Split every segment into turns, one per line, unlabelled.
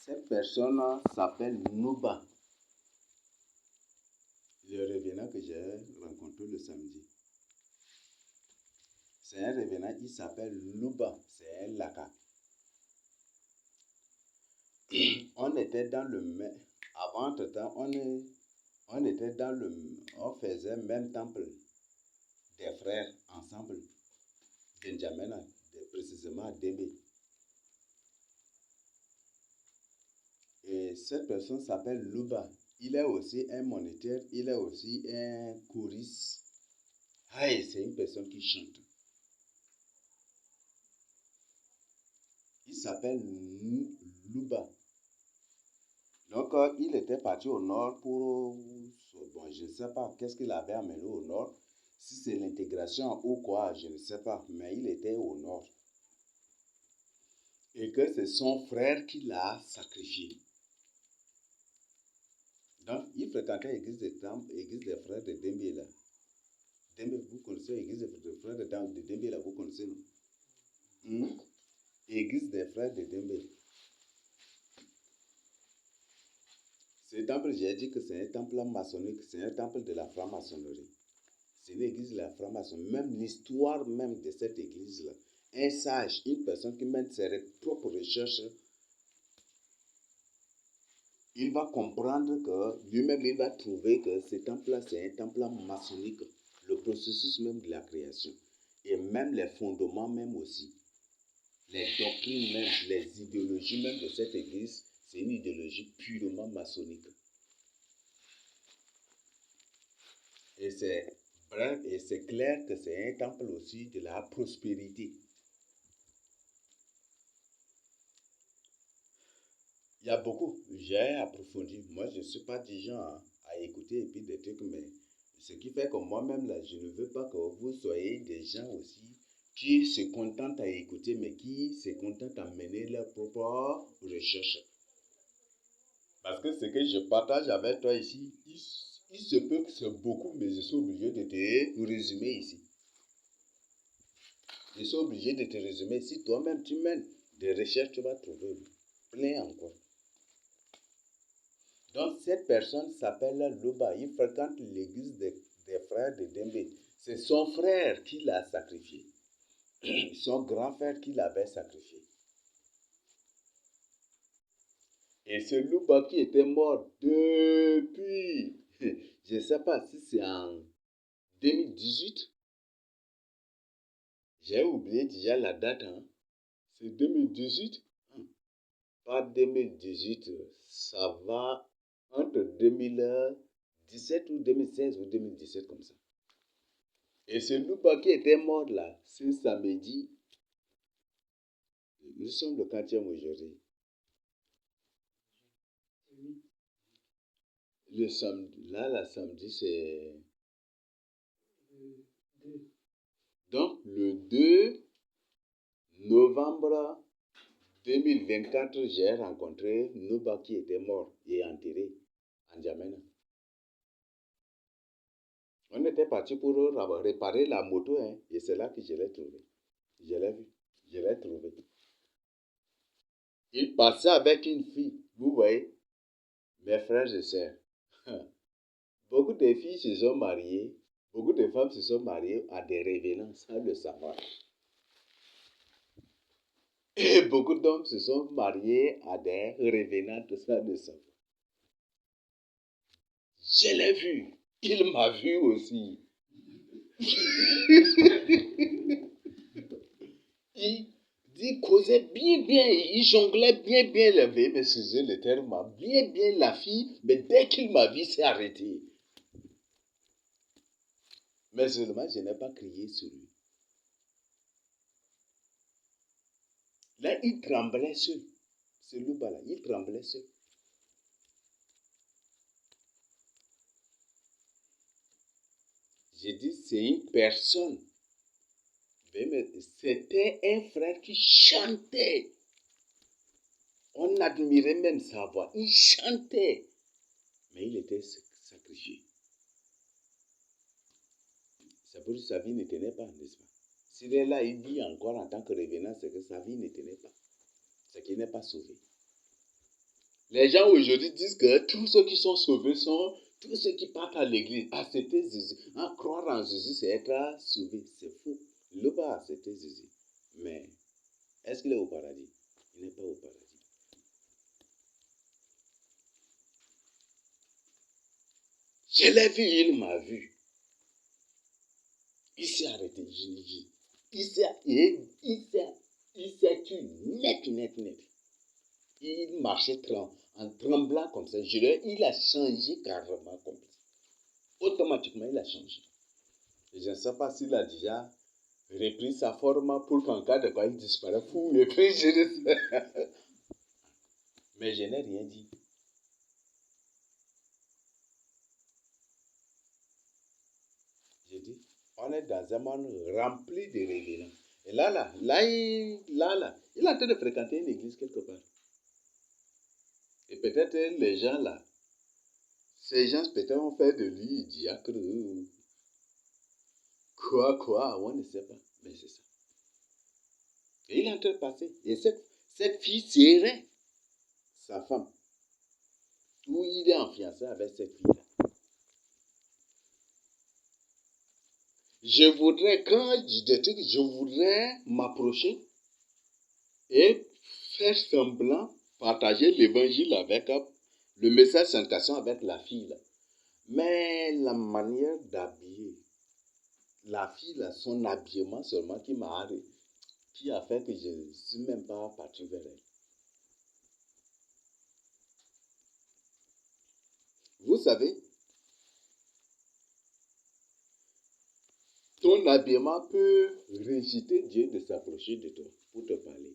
Cette personne s'appelle Nuba, le revenant que j'ai rencontré le samedi. C'est un revenant qui s'appelle Nuba, c'est un Laka. On était dans le même... Avant, entre-temps, on était dans le... On faisait même temple des frères ensemble, Benjamin, précisément à Débé. Et cette personne s'appelle Luba. Il est aussi un moniteur, il est aussi un choriste. Hey, c'est une personne qui chante. Il s'appelle Luba. Donc, il était parti au nord pour... Bon, je ne sais pas qu'est-ce qu'il avait amené au nord. Si c'est l'intégration ou quoi, je ne sais pas. Mais il était au nord. Et que c'est son frère qui l'a sacrifié. Donc, il fréquentait l'église des frères de Dembé là. Dembé, vous connaissez l'église des frères de Dembé là, vous connaissez, non? Église des frères de Dembé. Ce temple, j'ai dit que c'est un temple maçonnique, c'est un temple de la franc-maçonnerie. C'est une église de la franc-maçonnerie. Même l'histoire même de cette église-là, un sage, une personne qui mène ses propres recherches, il va comprendre que lui-même, il va trouver que ce temple-là, c'est un temple maçonnique. Le processus même de la création. Et même les fondements même aussi. Les doctrines même, les idéologies même de cette église, c'est une idéologie purement maçonnique. Et c'est bref, et c'est clair que c'est un temple aussi de la prospérité. Il y a beaucoup, j'ai approfondi. Moi, je ne suis pas du genre à écouter et puis des trucs, mais ce qui fait que moi-même, là, je ne veux pas que vous soyez des gens aussi qui se contentent à écouter, mais qui se contentent à mener leur propre recherche. Parce que ce que je partage avec toi ici, il se peut que c'est beaucoup, mais je suis obligé de te résumer ici. Je suis obligé de te résumer. Si toi-même tu mènes des recherches, tu vas trouver plein encore. Donc cette personne s'appelle Luba. Il fréquente l'église des frères de Dembé. C'est son frère qui l'a sacrifié. Son grand frère qui l'avait sacrifié. Et ce Luba qui était mort depuis, je ne sais pas si c'est en 2018. J'ai oublié déjà la date. Hein. C'est 2018. Pas 2018. Ça va entre 2017 ou 2016 ou 2017 comme ça. Et ce Luba qui était mort là, ce samedi, nous sommes le 4e aujourd'hui. Le samedi, là, samedi, c'est... Donc, le 2 novembre 2024, j'ai rencontré Nuba qui était mort et enterré en N'Djamena. On était parti pour réparer la moto, hein, et c'est là que je l'ai trouvé. Je l'ai vu, je l'ai trouvé. Il passait avec une fille, vous voyez, mes frères et sœurs. Beaucoup de filles se sont mariées, beaucoup de femmes se sont mariées à des revenants sans le savoir. Et beaucoup d'hommes se sont mariés à des revenantes sans le savoir. Je l'ai vu, il m'a vu aussi. Il causait bien, il jonglait bien, mais excusez le terme, bien, la fille, mais dès qu'il m'a vu, il s'est arrêté. Mais seulement, je n'ai pas crié sur lui. Là, il tremblait seul. Ce loup-là, il tremblait seul. J'ai dit, c'est une personne. Mais c'était un frère qui chantait. On admirait même sa voix. Il chantait. Mais il était sacrifié. C'est pour que sa vie ne tenait pas, n'est-ce pas? S'il est là, il dit encore en tant que revenant, c'est que sa vie ne tenait pas. C'est qu'il n'est pas sauvé. Les gens aujourd'hui disent que tous ceux qui sont sauvés sont tous ceux qui partent à l'église. Accepter Jésus. Croire en Jésus, c'est être sauvé. C'est faux. Il n'a pas accepté Jésus. Mais est-ce qu'il est au paradis? Il n'est pas au paradis. Je l'ai vu, il m'a vu. Il s'est arrêté, je l'ai dit. Il s'est tué net. Il marchait en tremblant comme ça. Il a changé carrément comme ça. Automatiquement, il a changé. Et je ne sais pas s'il a déjà repris sa forme pour qu'en cas de quoi il disparaît. Fou, et puis je ne sais. Mais je n'ai rien dit. J'ai dit, on est dans un monde rempli de révélants. Et là, il est en train de fréquenter une église quelque part. Et peut-être les gens là, ces gens peut-être ont fait de lui diacre. Quoi, on ne sait pas. Mais c'est ça. Et il est en train de passer. Et cette fille serait sa femme. Ou il est en fiançailles avec cette fille-là. Je voudrais, quand je dis des trucs, je voudrais m'approcher et faire semblant, partager l'évangile avec le message sanctation avec la fille là. Mais la manière d'habiller, la fille là, son habillement seulement qui a fait que je ne suis même pas parti vers elle. Vous savez, ton habillement peut réciter Dieu de s'approcher de toi pour te parler.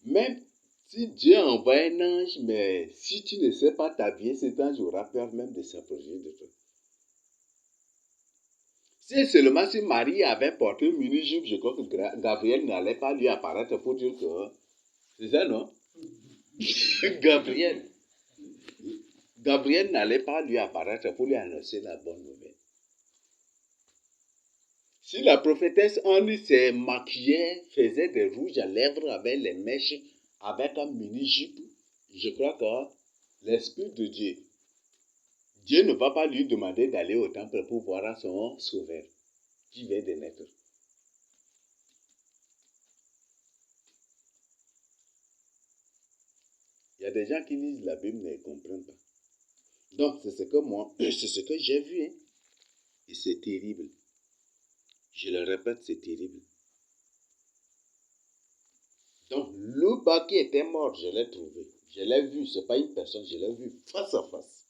Même si Dieu envoie un ange, mais si tu ne sais pas t'habiller, cet ange aura peur même de s'approcher de toi. Si seulement si Marie avait porté une mini-jupe, je crois que Gabriel n'allait pas lui apparaître pour dire que... C'est ça, non? Gabriel n'allait pas lui apparaître pour lui annoncer la bonne nouvelle. Si la prophétesse Anne se maquillait, faisait des rouges à lèvres avec les mèches, avec un mini-jupe, je crois que l'Esprit de Dieu ne va pas lui demander d'aller au temple pour voir son sauveur qui vient de naître. Il y a des gens qui lisent la Bible mais ne comprennent pas. Donc, c'est ce que j'ai vu. Hein. Et c'est terrible. Je le répète, c'est terrible. Donc, Louba qui était mort, je l'ai trouvé. Je l'ai vu, ce n'est pas une personne, je l'ai vu face à face.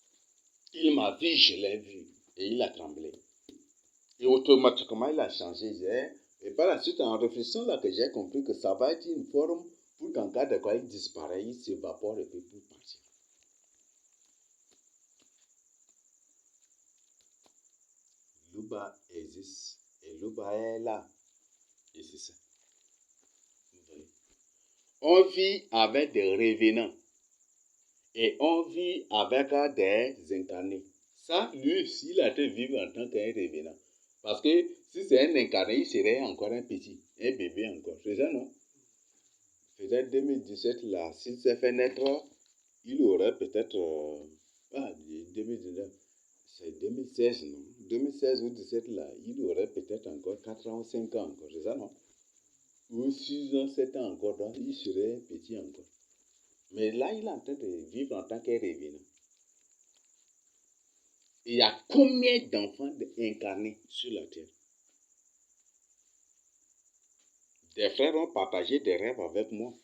Il m'a vu, je l'ai vu. Et il a tremblé. Et automatiquement, il a changé. Et par la suite, en réfléchissant là, que j'ai compris que ça va être une forme pour qu'en cas de quoi il disparaît, il s'évapore et puis pour partir. Louba existe. Et Louba est là. Et c'est ça. On vit avec des revenants. Et on vit avec des incarnés. Ça, lui, s'il a été vivre en tant qu'un revenant. Parce que si c'est un incarné, il serait encore un petit, un bébé encore. C'est ça, non? Peut-être 2017, là, s'il s'est fait naître, il aurait peut-être... 2019, c'est 2016, non? 2016 ou 2017, là, il aurait peut-être encore 4 ans ou 5 ans encore. C'est ça, non? Ou 6 ans, 7 ans encore. Donc, il serait petit encore. Mais là, il est en train de vivre en tant qu'un revenant. Il y a combien d'enfants incarnés sur la terre? Des frères ont partagé des rêves avec moi.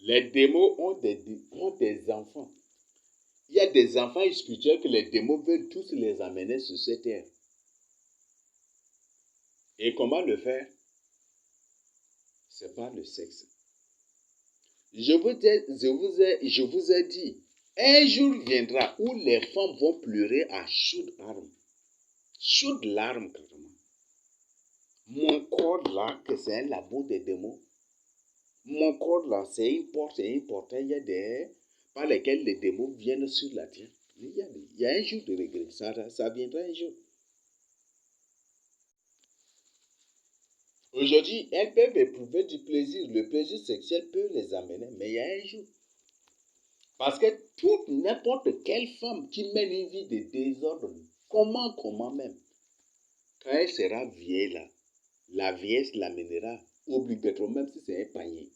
Les démons ont des enfants. Il y a des enfants spirituels que les démons veulent tous les amener sur cette terre. Et comment le faire? C'est par le sexe. Je vous ai dit, un jour viendra où les femmes vont pleurer à chaudes larmes. Chaudes larmes, carrément. Mon corps là, que c'est un labo des démons. Mon corps là, c'est une porte et un portail. Il y a des par lesquels les démons viennent sur la terre. Il y a un jour de regret. Ça viendra un jour. Aujourd'hui, elles peuvent éprouver du plaisir. Le plaisir sexuel peut les amener, mais il y a un jour. Parce que n'importe quelle femme qui mène une vie de désordre, comment même, quand elle sera vieille là, la vieillesse l'amènera obligatoirement, même si c'est un panier.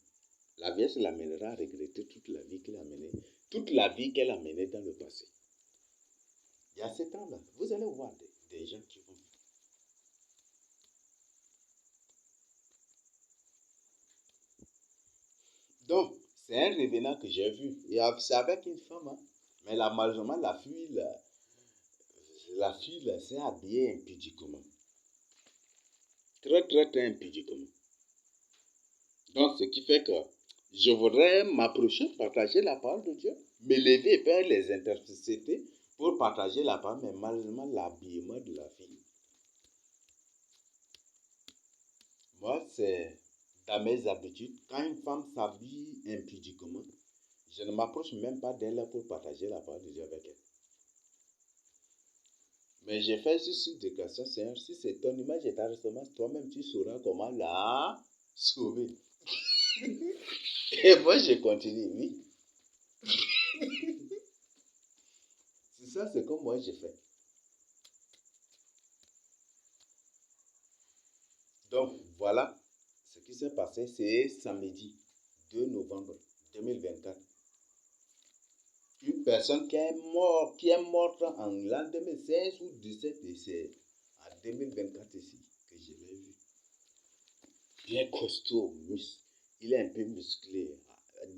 La vieillesse l'amènera à regretter toute la vie qu'elle a menée, toute la vie qu'elle a menée dans le passé. Il y a ce temps-là, vous allez voir des gens qui vont. Donc, c'est un revenant que j'ai vu. C'est avec une femme, hein. Mais là, malheureusement, la fille, là, s'est habillée impudiquement. Très, très, très impudiquement. Donc, ce qui fait que je voudrais m'approcher, partager la parole de Dieu, me lever et faire les intercéder pour partager la parole, mais malheureusement, l'habillement de la fille. Moi, c'est dans mes habitudes, quand une femme s'habille impudiquement, je ne m'approche même pas d'elle pour partager la parole de Dieu avec elle. Mais j'ai fait juste une déclaration, Seigneur, si c'est ton image et ta ressemblance, toi-même tu sauras comment la sauver. Et moi je continue, oui. C'est ça, c'est comme moi j'ai fait. Donc voilà, ce qui s'est passé, c'est samedi 2 novembre 2024. Une personne qui est morte en l'an 2016 ou 17, et c'est en 2024 ici que je l'ai vu. Bien costaud, il est un peu musclé.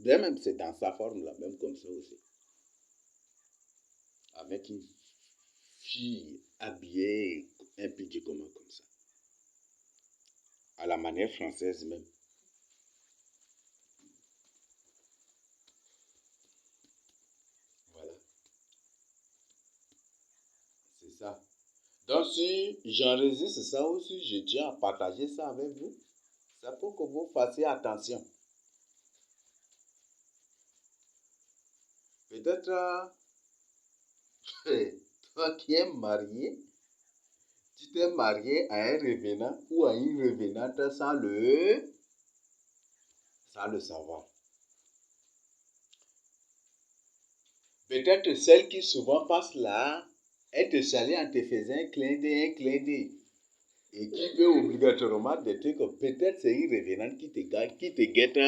Même c'est dans sa forme là, même comme ça aussi. Avec une fille habillée impudiquement comme ça. À la manière française même. Voilà. C'est ça. Donc si j'enregistre ça ou si je tiens à partager ça avec vous, c'est pour que vous fassiez attention. Peut-être toi qui es marié, tu t'es marié à un revenant ou à une revenante sans le savoir. Peut-être celle qui souvent passe là, elle te salue en te faisant un clin d'œil. Et qui veut obligatoirement des trucs, peut-être c'est une revenante qui te guette,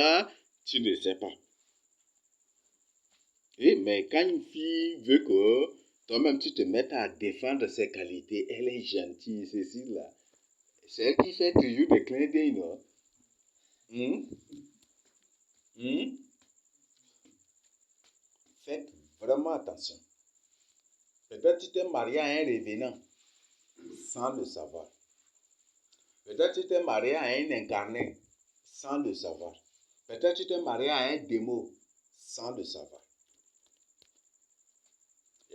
tu ne sais pas. Et, mais quand une fille veut que toi-même tu te mettes à défendre ses qualités, elle est gentille, ceci là. C'est elle qui fait toujours des clins d'œil, non? Hum? Hum? Faites vraiment attention. Peut-être tu t'es marié à un revenant sans le savoir. Peut-être tu t'es marié à un incarné sans le savoir. Peut-être tu t'es marié à un démon sans le savoir.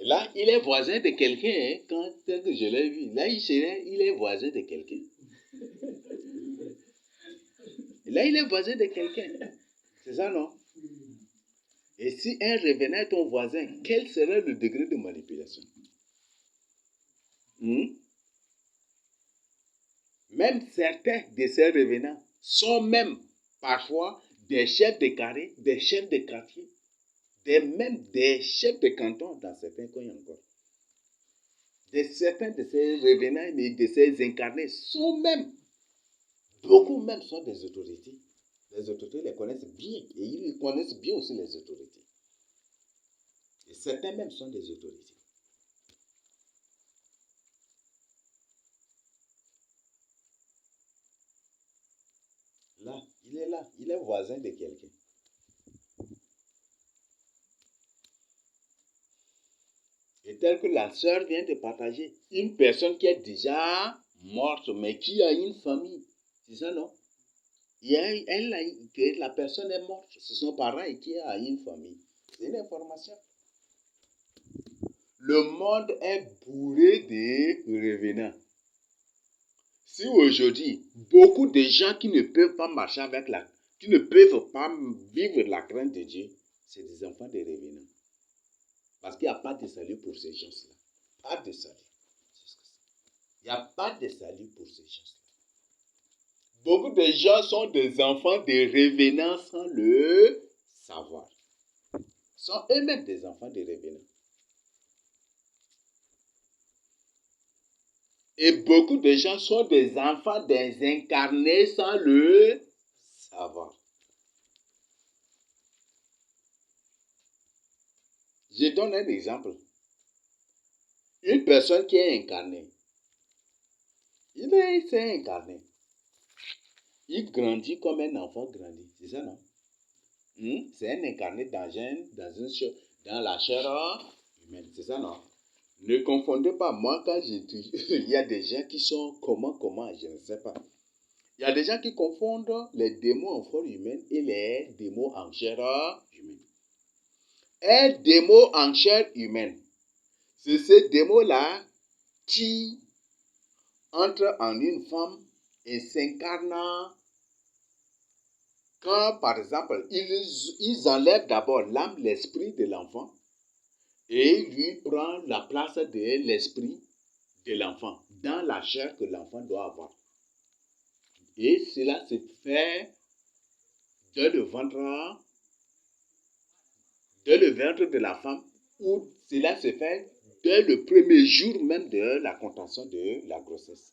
Et là, il est voisin de quelqu'un, hein, quand je l'ai vu. Là, il est voisin de quelqu'un. Et là, il est voisin de quelqu'un. C'est ça, non? Et si un revenant est ton voisin, quel serait le degré de manipulation? Même certains de ces revenants sont même parfois des chefs de carré, des chefs de quartier, même des chefs de canton dans certains coins encore. Certains de ces revenants et de ces incarnés sont même, beaucoup même sont des autorités. Les autorités les connaissent bien et ils connaissent bien aussi les autorités. Et certains même sont des autorités. Là, il est voisin de quelqu'un. Et tel que la sœur vient de partager, une personne qui est déjà morte, mais qui a une famille. C'est ça, non? La personne est morte, c'est son parent et qui a une famille. C'est une information. Le monde est bourré de revenants. Si aujourd'hui, beaucoup de gens qui ne peuvent pas marcher qui ne peuvent pas vivre la crainte de Dieu, c'est des enfants de revenants. Parce qu'il n'y a pas de salut pour ces gens-là. Pas de salut. Il n'y a pas de salut pour ces gens-là. Beaucoup de gens sont des enfants de revenants sans le savoir. Sont eux-mêmes des enfants de revenants. Et beaucoup de gens sont des enfants désincarnés sans le savoir. Je donne un exemple. Une personne qui est incarnée, il s'est incarné. Il grandit comme un enfant grandit. C'est ça, non? C'est un incarné dans la chair humaine. C'est ça, non? Ne confondez pas. Moi, quand j'étudie, il y a des gens qui sont comment, je ne sais pas. Il y a des gens qui confondent les démons en forme humaine et les démons en chair humaine. Un démon en chair humaine, c'est ce démon-là qui entre en une femme et s'incarne quand, par exemple, ils enlèvent d'abord l'âme, l'esprit de l'enfant et lui prend la place de l'esprit de l'enfant dans la chair que l'enfant doit avoir. Et cela se fait de le ventre de la femme, ou cela se fait dès le premier jour même de la contraction de la grossesse.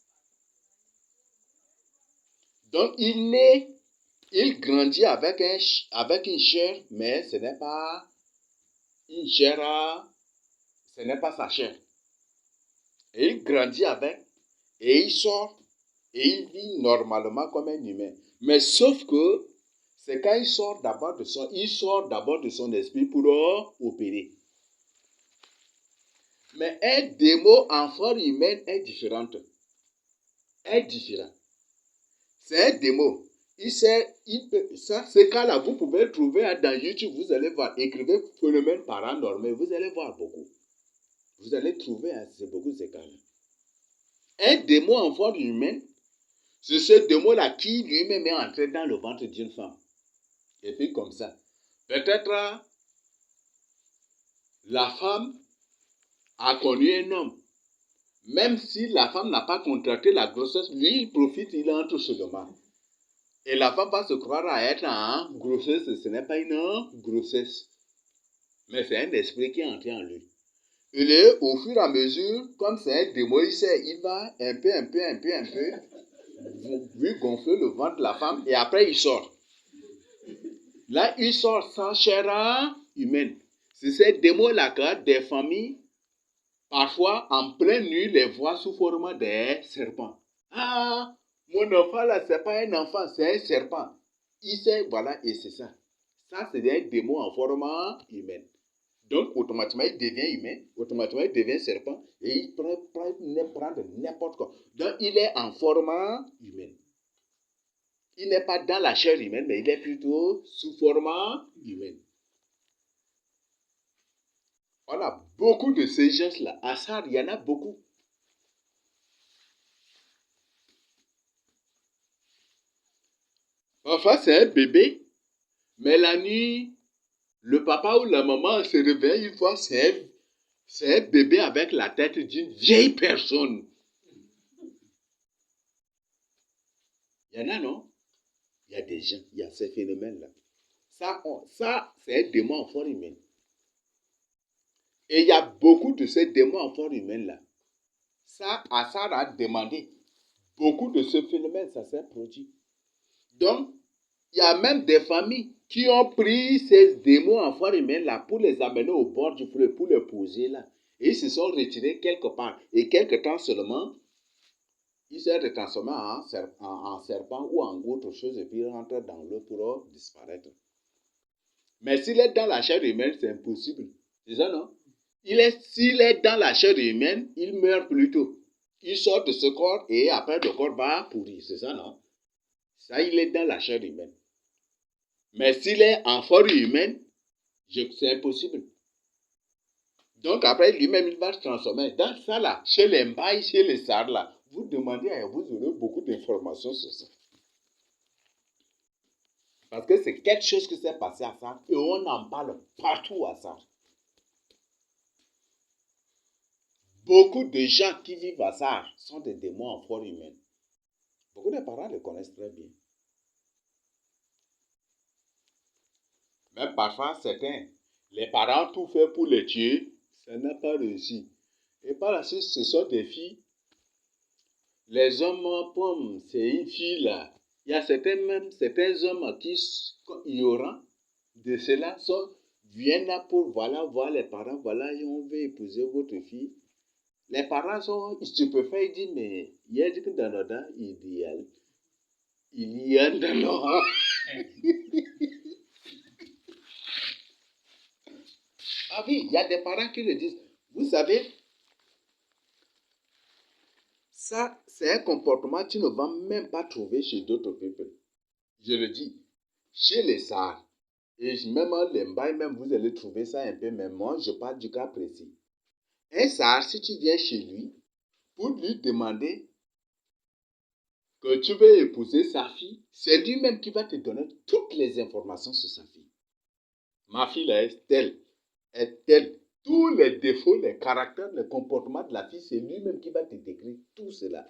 Donc, il grandit avec une chair, mais ce n'est pas une chair, ce n'est pas sa chair. Et il grandit avec, et il sort, et il vit normalement comme un humain. Mais sauf que, c'est quand il sort d'abord de son esprit pour opérer. Mais un démon en forme humaine est différent. C'est un démon. Ça, c'est quand là, vous pouvez trouver dans YouTube, vous allez voir, écrivez phénomène paranormal, vous allez voir beaucoup. Vous allez trouver, c'est beaucoup ces cas-là. Un démon en forme humaine, c'est ce démon-là qui lui-même est entré dans le ventre d'une femme. Et puis comme ça. Peut-être la femme a connu un homme. Même si la femme n'a pas contracté la grossesse, lui, il profite, il entre seulement. Et la femme va se croire à être en grossesse. Ce n'est pas une grossesse. Mais c'est un esprit qui est entré en lui. Il est au fur et à mesure, comme c'est un démon, il va un peu, lui gonfler le ventre de la femme et après il sort. Là, il sort sans chair humaine. C'est ces démons-là que des familles, parfois en pleine nuit, les voient sous forme de serpents. Ah, mon enfant là, c'est pas un enfant, c'est un serpent. Il sait, voilà, et c'est ça. Ça, c'est un démon en forme humaine. Donc, automatiquement, il devient humain, automatiquement, il devient serpent, et il prend n'importe quoi. Donc, il est en forme humaine. Il n'est pas dans la chair humaine, mais il est plutôt sous forme humaine. On a beaucoup de ces gestes-là. À ça, il y en a beaucoup. Parfois, c'est un bébé, mais la nuit, le papa ou la maman se réveille, une fois, c'est un bébé avec la tête d'une vieille personne. Il y en a, non? Il y a des gens, il y a ces phénomènes-là. Ça c'est un démon en forme humaine. Et il y a beaucoup de ces démons en forme humaine-là. Ça, Assad a demandé. Beaucoup de ce phénomène, ça s'est produit. Donc, il y a même des familles qui ont pris ces démons en forme humaine-là pour les amener au bord du fleuve, pour les poser là. Et ils se sont retirés quelque part. Et quelque temps seulement, ils se retransforment en serpent ou en autre chose et puis ils rentrent dans l'eau pour disparaître. Mais s'il est dans la chair humaine, c'est impossible. C'est ça, non? S'il est dans la chair humaine, il meurt plus tôt. Il sort de ce corps et après le corps va pourrir. C'est ça, non? Ça, il est dans la chair humaine. Mais s'il est en forme humaine, c'est impossible. Donc après, lui-même, il va se transformer. Dans ça, là, chez les Mbaï, chez les Sars, là, vous demandez, vous aurez beaucoup d'informations sur ça. Parce que c'est quelque chose qui s'est passé à ça et on en parle partout à ça. Beaucoup de gens qui vivent à ça sont des démons en forme humaine. Beaucoup de parents le connaissent très bien. Même parfois, certains, les parents ont tout fait pour les tuer, ça n'a pas réussi. Et par la suite, ce sont des filles. Les hommes, comme c'est une fille là, il y a certains hommes qui sont ignorants de cela, viennent là pour voir les parents, voilà, et on veut épouser votre fille. Les parents sont stupéfaits, ils disent, mais il y a dit que dans notre temps idéal, il y a dans notre... Ah oui, il y a des parents qui le disent. Vous savez, ça, c'est un comportement que tu ne vas même pas trouver chez d'autres peuples. Je le dis, chez les Sars, et même les Mbaye, même vous allez trouver ça un peu, mais moi, je parle du cas précis. Un Sar, si tu viens chez lui, pour lui demander que tu veux épouser sa fille, c'est lui-même qui va te donner toutes les informations sur sa fille. Ma fille là est telle. Tous les défauts, les caractères, les comportements de la fille, c'est lui-même qui va te décrire tout cela.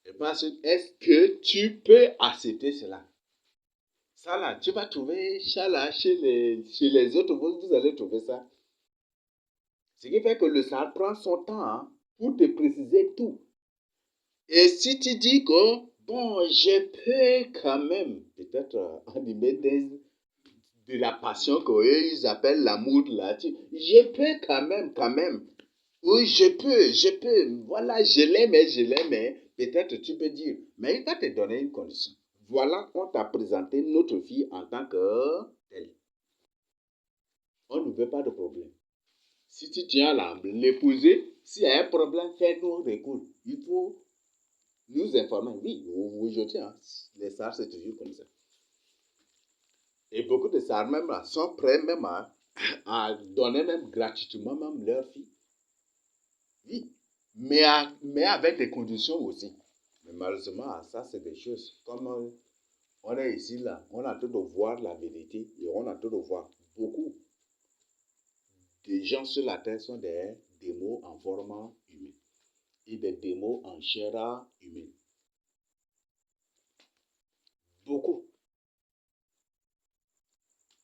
Et parce que, est-ce que tu peux accepter cela? Ça là, tu vas trouver ça là chez les autres, vous allez trouver ça. Ce qui fait que le Sahel prend son temps pour te préciser tout. Et si tu dis que, bon, je peux quand même, peut-être animer de la passion qu'eux, ils appellent l'amour là, je peux quand même. Oui, je peux. Voilà, je l'aime. Peut-être tu peux dire, mais il va te donner une condition. Voilà, on t'a présenté notre fille en tant que telle. On ne veut pas de problème. Si tu tiens à l'épouser, s'il y a un problème, fais-nous recours. Il faut nous informer. Oui, aujourd'hui, les SAR, c'est toujours comme ça. Et beaucoup de SAR même là, sont prêts même à donner même gratuitement même leur fille. Oui, mais avec des conditions aussi. Mais malheureusement, ça, c'est des choses. Comme on est ici, là, on a tout de voir la vérité et on a tout de voir beaucoup. Des gens sur la terre sont des démos en forme humaine et des démos en chair humaine. Beaucoup.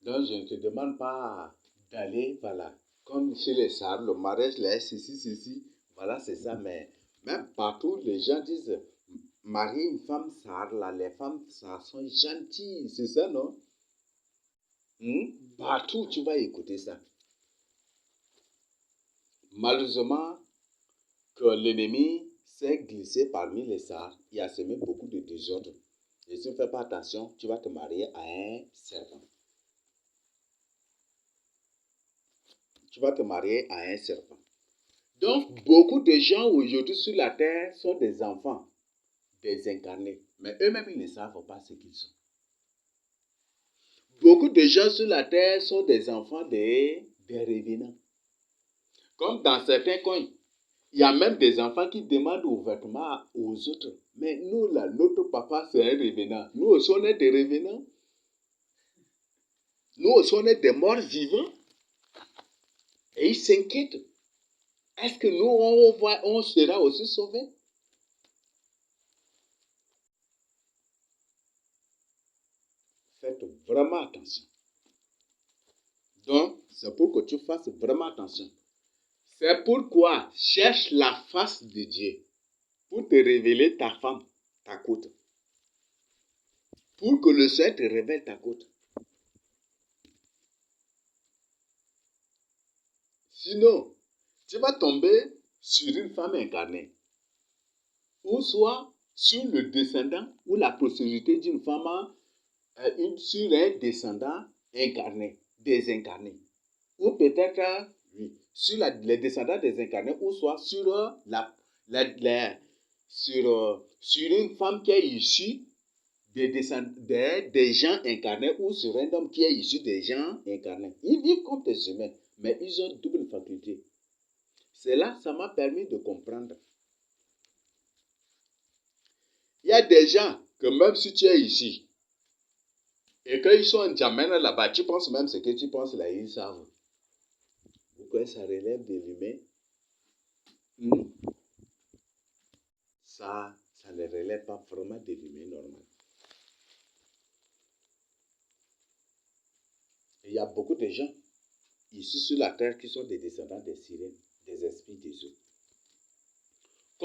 Donc, je ne te demande pas d'aller, voilà, comme chez les Sars, le mariage, là, ceci, voilà, c'est ça, mais même partout, les gens disent, marier une femme Sars, là, les femmes Sars sont gentilles, c'est ça, non? Partout, tu vas écouter ça. Malheureusement, que l'ennemi s'est glissé parmi les Sars, il a semé beaucoup de désordre. Et si tu ne fais pas attention, tu vas te marier à un serpent. Tu vas te marier à un serpent. Donc, beaucoup de gens aujourd'hui sur la terre sont des enfants désincarnés. Mais eux-mêmes, ils ne savent pas ce qu'ils sont. Beaucoup de gens sur la terre sont des enfants des revenants. Comme dans certains coins, il y a même des enfants qui demandent ouvertement aux autres. Mais nous, là, notre papa, c'est un revenant. Nous aussi, on est des revenants. Nous aussi, on est des morts vivants. Et ils s'inquiètent. Est-ce que nous, on sera aussi sauvés? Faites vraiment attention. Donc, c'est pour que tu fasses vraiment attention. C'est pourquoi cherche la face de Dieu pour te révéler ta femme, ta côte. Pour que le Seigneur te révèle ta côte. Sinon, tu vas tomber sur une femme incarnée. Ou soit sur le descendant ou la postérité d'une femme, sur un descendant incarné, désincarné. Ou peut-être, oui, sur les descendants désincarnés, ou soit sur, sur une femme qui est issue des gens incarnés ou sur un homme qui est issu des gens incarnés. Ils vivent comme des humains, mais ils ont double faculté. Cela, ça m'a permis de comprendre. Il y a des gens que même si tu es ici, et qu'ils sont en Djamena là-bas, tu penses même ce que tu penses là, ils savent. Pourquoi ça relève de l'humain? ça ne relève pas vraiment de l'humain normal. Il y a beaucoup de gens ici sur la terre qui sont des descendants des sirènes, des esprits des eaux.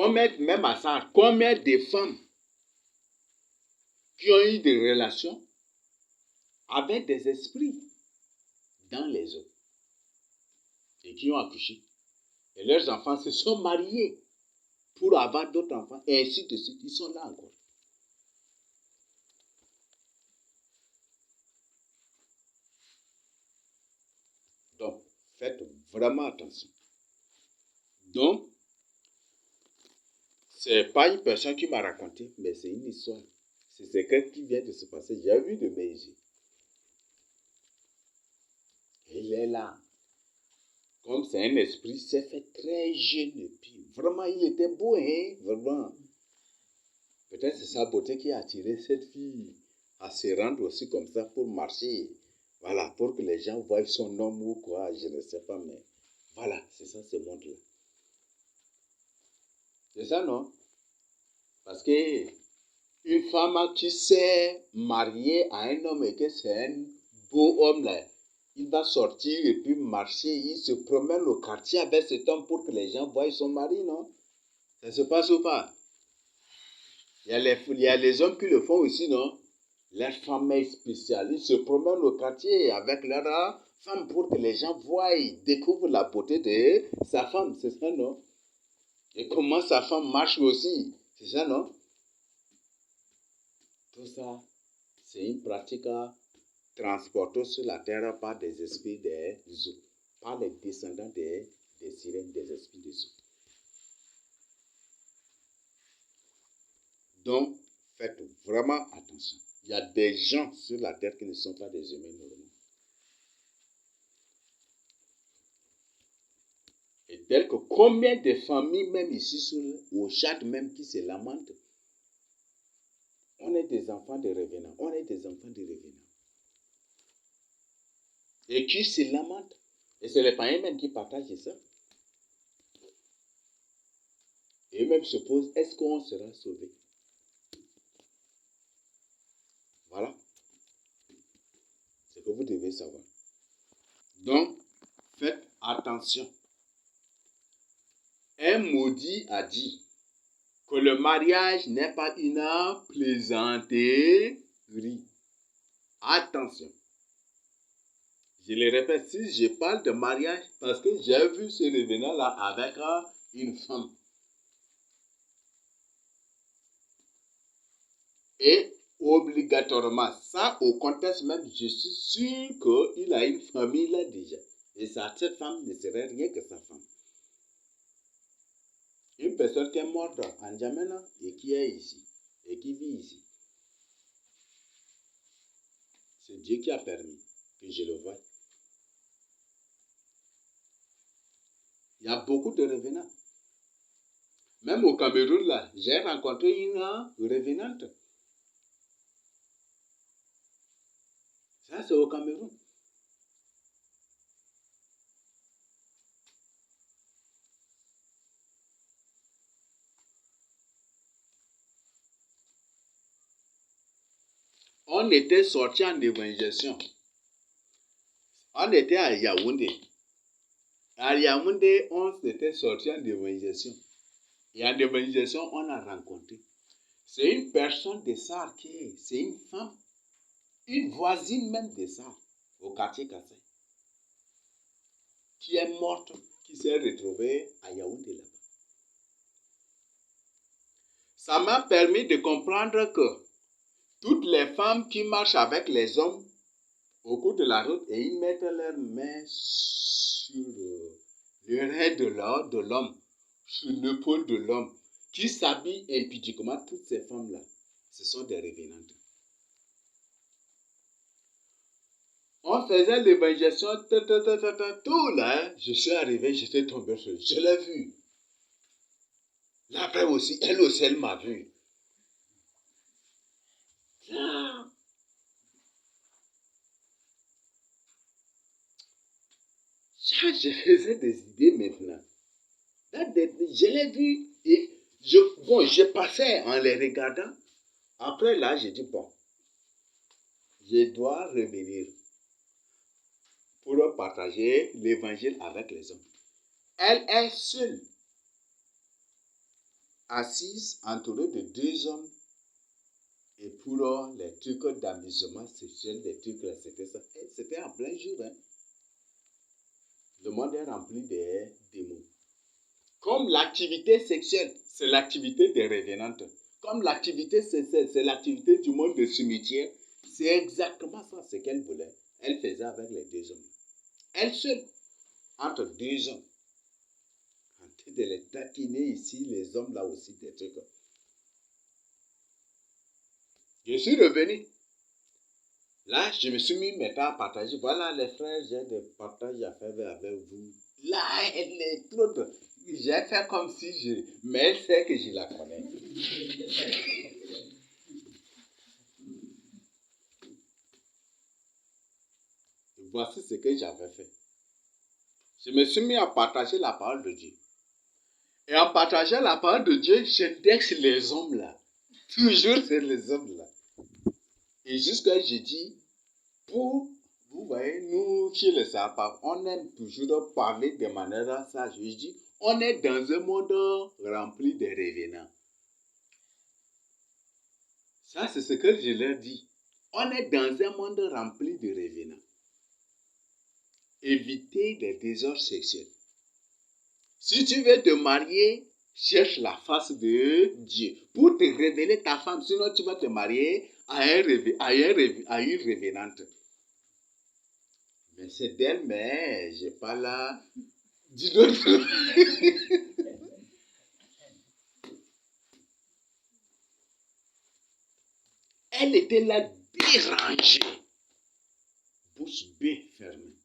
Même à ça, combien de femmes qui ont eu des relations avec des esprits dans les eaux et qui ont accouché. Et leurs enfants se sont mariés pour avoir d'autres enfants et ainsi de suite. Ils sont là encore. Donc, faites vraiment attention. Donc, c'est pas une personne qui m'a raconté, mais c'est une histoire. C'est quelque chose qui vient de se passer. J'ai vu de mes yeux. Il est là. Comme c'est un esprit, il s'est fait très jeune. Et puis, vraiment, il était beau, hein? Vraiment. Peut-être c'est sa beauté qui a attiré cette fille à se rendre aussi comme ça pour marcher. Voilà, pour que les gens voient son homme ou quoi, je ne sais pas, mais voilà, c'est ça ce monde-là. C'est ça, non? Parce que une femme qui s'est mariée à un homme et que c'est un beau homme, là, il va sortir et puis marcher, il se promène au quartier avec cet homme pour que les gens voient son mari, non? Ça se passe ou pas? Il y a les hommes qui le font aussi, non? Leur femme est spéciale. Ils se promènent au quartier avec leur femme pour que les gens voient, découvrent la beauté de sa femme. C'est ça, non? Et comment sa femme marche aussi. C'est ça, non? Tout ça, c'est une pratique transportée sur la terre par des esprits des eaux, par les descendants des sirènes, des esprits des eaux. Donc, faites vraiment attention. Il y a des gens sur la terre qui ne sont pas des humains normaux. Et tel que combien de familles, même ici au Tchad, même qui se lamentent, on est des enfants de revenants, on est des enfants de revenants. Et qui se lamentent. Et c'est les païens même qui partagent ça. Et eux-mêmes se posent, est-ce qu'on sera sauvé? Voilà. C'est ce que vous devez savoir. Donc, faites attention. Un maudit a dit que le mariage n'est pas une plaisanterie. Attention. Je le répète, si je parle de mariage, parce que j'ai vu ce revenant-là avec une femme. Et obligatoirement, ça au contexte même, je suis sûr qu'il a une famille là déjà. Et cette femme ne serait rien que sa femme. Une personne qui est morte en Djamena et qui est ici, et qui vit ici. C'est Dieu qui a permis que je le voie. Il y a beaucoup de revenants. Même au Cameroun, là, j'ai rencontré une revenante. Ça, c'est au Cameroun. On était sortis en évangélisation. On était à Yaoundé. À Yaoundé, on s'était sortis en évangélisation. Et en évangélisation, on a rencontré. C'est une personne de Sarr c'est une femme, une voisine même de Sarr, au quartier Kassai, qui est morte, qui s'est retrouvée à Yaoundé là-bas. Ça m'a permis de comprendre que toutes les femmes qui marchent avec les hommes au cours de la route et ils mettent leurs mains sur l'oreille de l'homme, sur l'épaule de l'homme, qui s'habillent impudiquement, toutes ces femmes-là, ce sont des revenantes. On faisait l'évangélisation, tout là, je suis arrivé, j'étais tombé sur, je l'ai vu. L'après aussi, elle m'a vu. Je faisais des idées maintenant. Je l'ai vu et je passais en les regardant. Après là, j'ai dit, bon, je dois revenir pour partager l'évangile avec les hommes. Elle est seule, assise, entourée de deux hommes. Et pour les trucs d'amusement sexuel, les trucs là, c'était ça. Et c'était en plein jour. Hein. Le monde est rempli de démons. Comme l'activité sexuelle, c'est l'activité des revenantes. Comme l'activité sexuelle, c'est l'activité du monde de cimetière. C'est exactement ça, ce qu'elle voulait. Elle faisait avec les deux hommes. Elle seule, entre deux hommes. En train de les taquiner ici, les hommes là aussi, des trucs. Je suis revenu. Là, je me suis mis maintenant à partager. Voilà les frères, j'ai des partages à faire avec vous. Là, elle est trop... J'ai fait comme si je... Mais elle sait que je la connais. Voici ce que j'avais fait. Je me suis mis à partager la parole de Dieu. Et en partageant la parole de Dieu, j'indexe les hommes là. Toujours c'est les hommes là. Et jusqu'à j'ai dit, pour... Vous voyez, nous, chez les sapins, on aime toujours parler de manière sage. Je dis, on est dans un monde rempli de revenants. Ça, c'est ce que je leur dis. On est dans un monde rempli de revenants. Évitez les désordres sexuels. Si tu veux te marier, cherche la face de Dieu. Pour te révéler ta femme, sinon tu vas te marier à une revenante. Mais c'est d'elle, mais je n'ai pas là. Dis l'autre. Elle était là dérangée. Bouche bien fermée.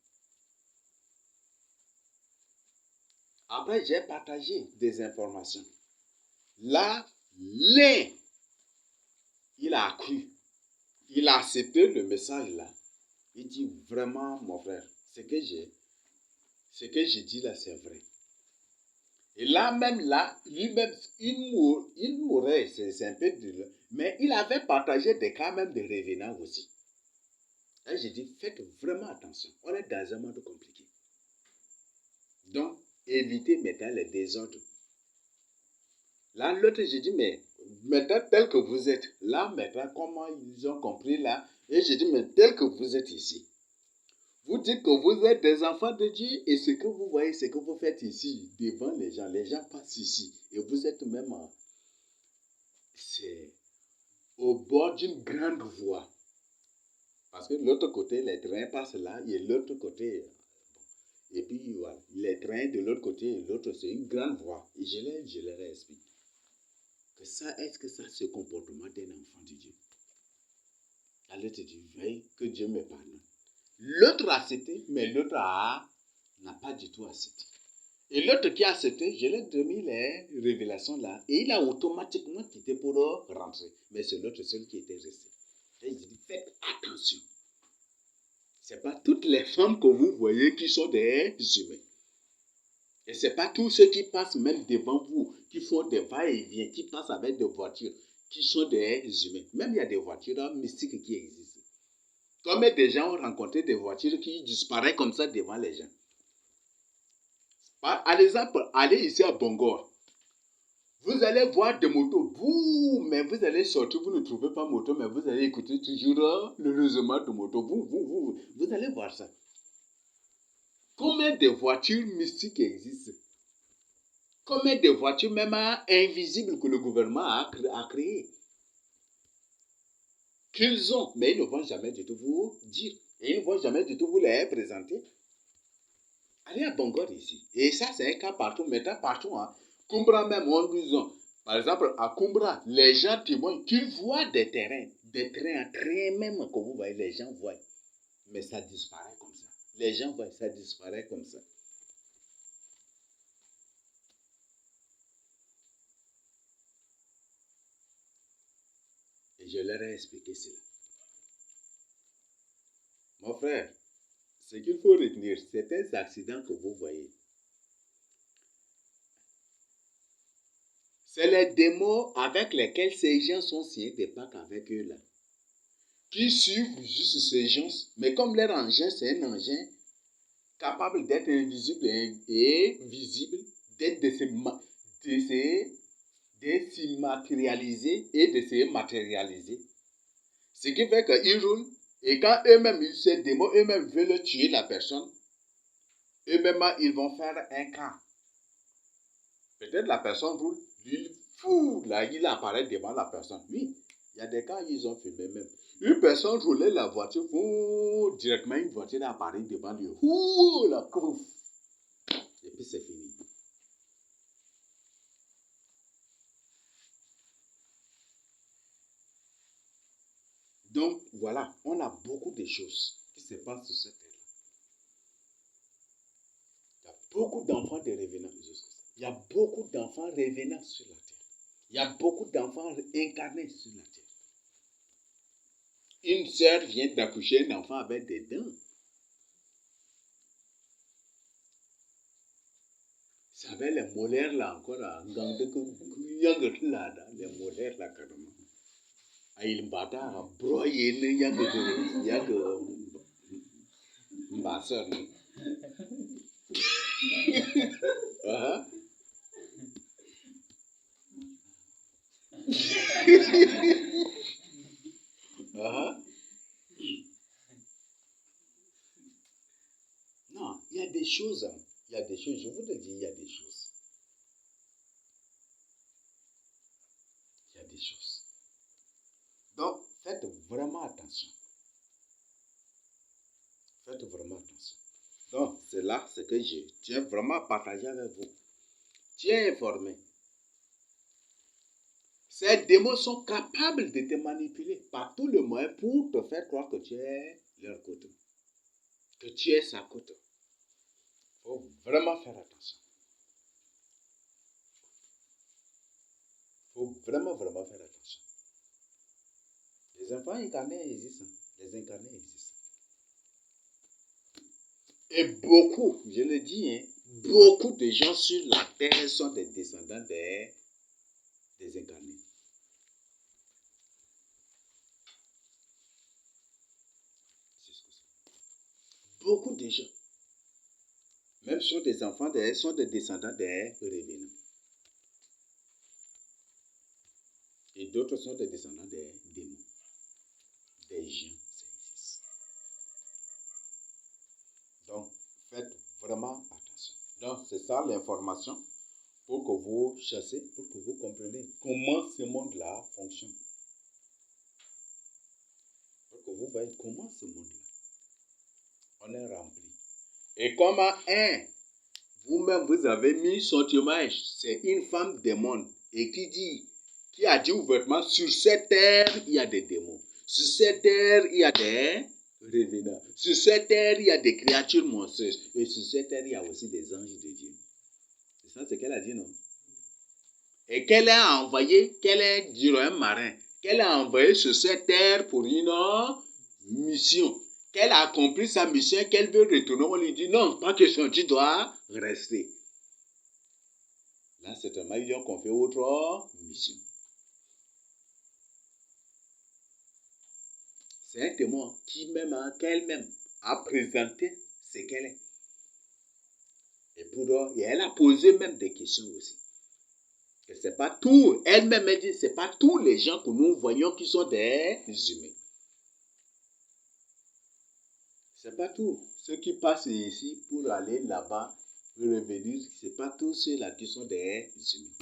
Après, j'ai partagé des informations. Là, il a cru. Il a accepté le message là. Il dit vraiment, mon frère, ce que j'ai dit là, c'est vrai. Et là, même là, lui-même, il mourait, c'est un peu dur. Mais il avait partagé des cas même de revenants aussi. Et j'ai dit, faites vraiment attention. On est dans un monde compliqué. Donc, évitez maintenant les désordres. Là, l'autre, j'ai dit, mais maintenant, tel que vous êtes, là, maintenant, comment ils ont compris là? Et j'ai dit, mais tel que vous êtes ici, vous dites que vous êtes des enfants de Dieu et ce que vous voyez, ce que vous faites ici, devant les gens passent ici. Et vous êtes même c'est au bord d'une grande voie. Parce que de l'autre côté, les trains passent là, et l'autre côté, et puis voilà, les trains de l'autre côté et l'autre, c'est une grande voie. Et je leur ai expliqué que ça, est-ce que ça, c'est le comportement d'un enfant de Dieu? Alors tu dis, veille, que Dieu me pardonne. L'autre a accepté, mais l'autre n'a pas du tout accepté. Et l'autre qui a accepté, je lui ai donné les révélations là, et il a automatiquement quitté pour rentrer. Mais c'est l'autre seul qui était resté. Et je dis, faites attention. Ce n'est pas toutes les femmes que vous voyez qui sont des humains. Et ce n'est pas tous ceux qui passent même devant vous, qui font des va-et-vient, qui passent avec des voitures, qui sont des humains. Même il y a des voitures mystiques qui existent. Combien de gens ont rencontré des voitures qui disparaissent comme ça devant les gens? Par exemple, allez ici à Bongor. Vous allez voir des motos, mais vous allez sortir, vous ne trouvez pas moto, mais vous allez écouter toujours le roulement de moto. Vous allez voir ça. Combien de voitures mystiques existent? Combien de voitures même invisibles que le gouvernement a créées? Qu'ils ont, mais ils ne vont jamais du tout vous dire. Et ils ne vont jamais du tout vous les présenter. Allez à Bongor ici. Et ça, c'est un cas partout. Maintenant, partout, Kumbra même, on nous a. Par exemple, à Kumbra, les gens témoignent qu'ils voient des trains même que vous voyez, les gens voient. Mais ça disparaît comme ça. Les gens voient, ça disparaît comme ça. Et je leur ai expliqué cela. Mon frère, ce qu'il faut retenir, c'est un accident que vous voyez. C'est les démons avec lesquels ces gens sont signés des pactes avec eux là. Qui suivent juste ces gens. Mais comme leur engin, c'est un engin capable d'être invisible et visible, de s'immatérialiser et de se matérialiser. Ce qui fait qu'ils roulent. Et quand eux-mêmes, ces démons, eux-mêmes veulent tuer la personne, eux-mêmes, ils vont faire un cas. Peut-être la personne roule, lui, fou, là, il apparaît devant la personne. Oui, il y a des cas, ils ont filmé même. Une personne roulait la voiture, fou, directement une voiture apparaît devant lui. Fou, la crouf. Et puis c'est fini. Donc, voilà, on a beaucoup de choses qui se passent sur cette terre. Il y a beaucoup d'enfants de revenants. Il y a beaucoup d'enfants revenants sur la terre. Il y a beaucoup d'enfants incarnés sur la terre. Une sœur vient d'accoucher un enfant avec des dents. Ça avait les molaires là encore, les molaires là carrément. Il bata broyer ne yaga ma sœur. Non, il y a des choses. Il y a des choses, je vous le dis, il y a des choses. Il y a des choses. Donc, faites vraiment attention. Faites vraiment attention. Donc, c'est là ce que je tiens vraiment à partager avec vous. Tiens informé. Ces démons sont capables de te manipuler par tous les moyens pour te faire croire que tu es leur côté. Que tu es sa côté. Il faut vraiment faire attention. Il faut vraiment faire attention. Les enfants incarnés existent. Les incarnés existent. Et beaucoup, je le dis, hein, beaucoup de gens sur la terre sont des descendants des incarnés. Beaucoup de gens, même sont des enfants, sont des descendants des revenants. Et d'autres sont des descendants des démons. Des gens, ça existe. Donc, faites vraiment attention. Donc, c'est ça l'information pour que vous chassiez, pour que vous compreniez comment ce monde-là fonctionne. Pour que vous voyez comment ce monde-là, on est rempli. Et comment vous-même vous avez mis son image, c'est une femme démon, et qui a dit ouvertement, sur cette terre, il y a des démons. Sur cette terre, il y a des revenants. Sur cette terre, il y a des créatures monstrueuses. Et sur cette terre, il y a aussi des anges de Dieu. C'est ça ce qu'elle a dit, non? Et qu'elle a envoyé, qu'elle est un marin, qu'elle a envoyé sur cette terre pour une mission. Qu'elle a accompli sa mission, qu'elle veut retourner, on lui dit non, pas question, tu dois rester. Là, c'est un million qu'on fait autre mission. C'est un témoin qu'elle-même a présenté ce qu'elle est. Et elle a posé même des questions aussi. Que c'est pas tout, elle-même elle dit, c'est pas tous les gens que nous voyons qui sont des humains. C'est pas tout. Ceux qui passent ici pour aller là-bas, revenir, c'est pas tous ceux-là qui sont des humains.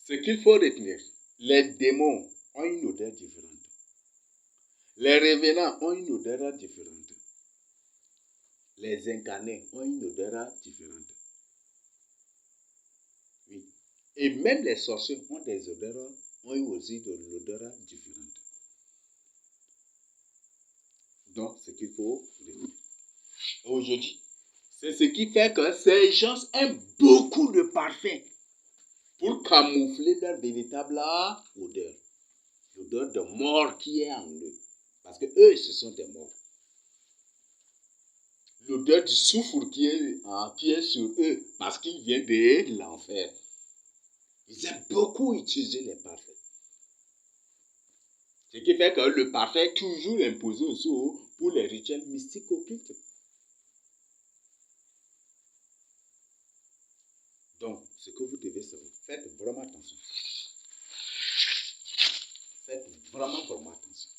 Ce qu'il faut retenir, les démons ont une odeur différente. Les revenants ont une odeur différente. Les incarnés ont une odeur différente. Oui. Et même les sorciers ont des odeurs, ont aussi de l'odeur différente. Donc, ce qu'il faut retenir. Aujourd'hui, c'est ce qui fait que ces gens aiment beaucoup de parfums pour camoufler leur véritable odeur. L'odeur de mort qui est en eux. Parce que eux, ce sont des morts. l'odeur du soufre qui est sur eux, parce qu'ils viennent de l'enfer. Ils aiment beaucoup utiliser les parfums. Ce qui fait que le parfum est toujours imposé aussi pour les rituels mystiques occultes. Donc, ce que vous devez savoir, faites vraiment attention. Faites vraiment, vraiment attention.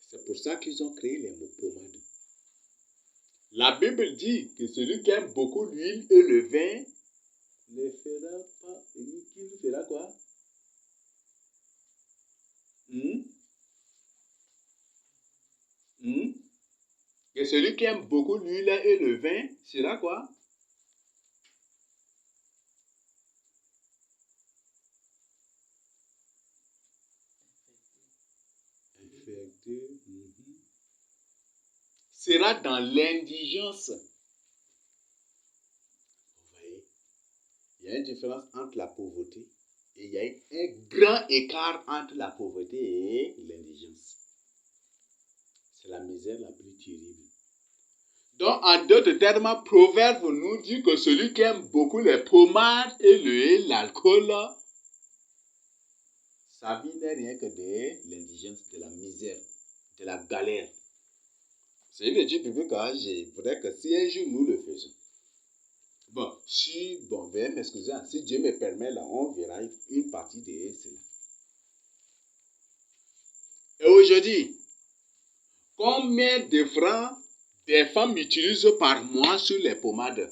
C'est pour ça qu'ils ont créé les mots pommades. La Bible dit que celui qui aime beaucoup l'huile et le vin ne fera pas. Qu'il fera quoi? Que celui qui aime beaucoup l'huile et le vin sera quoi? Infecté. Sera dans l'indigence. Vous voyez, il y a une différence entre la pauvreté et il y a un grand écart entre la pauvreté et l'indigence. C'est la misère la plus terrible. Donc, en d'autres termes, Proverbe nous dit que celui qui aime beaucoup les pommades et l'alcool, sa vie n'est rien que de l'indigence, de la misère, de la galère. C'est une étude biblique, je voudrais que si un jour nous le faisons. Veuillez m'excuser, si Dieu me permet, là, on verra une partie de cela. Et aujourd'hui, combien de francs des femmes utilisent par mois sur les pommades?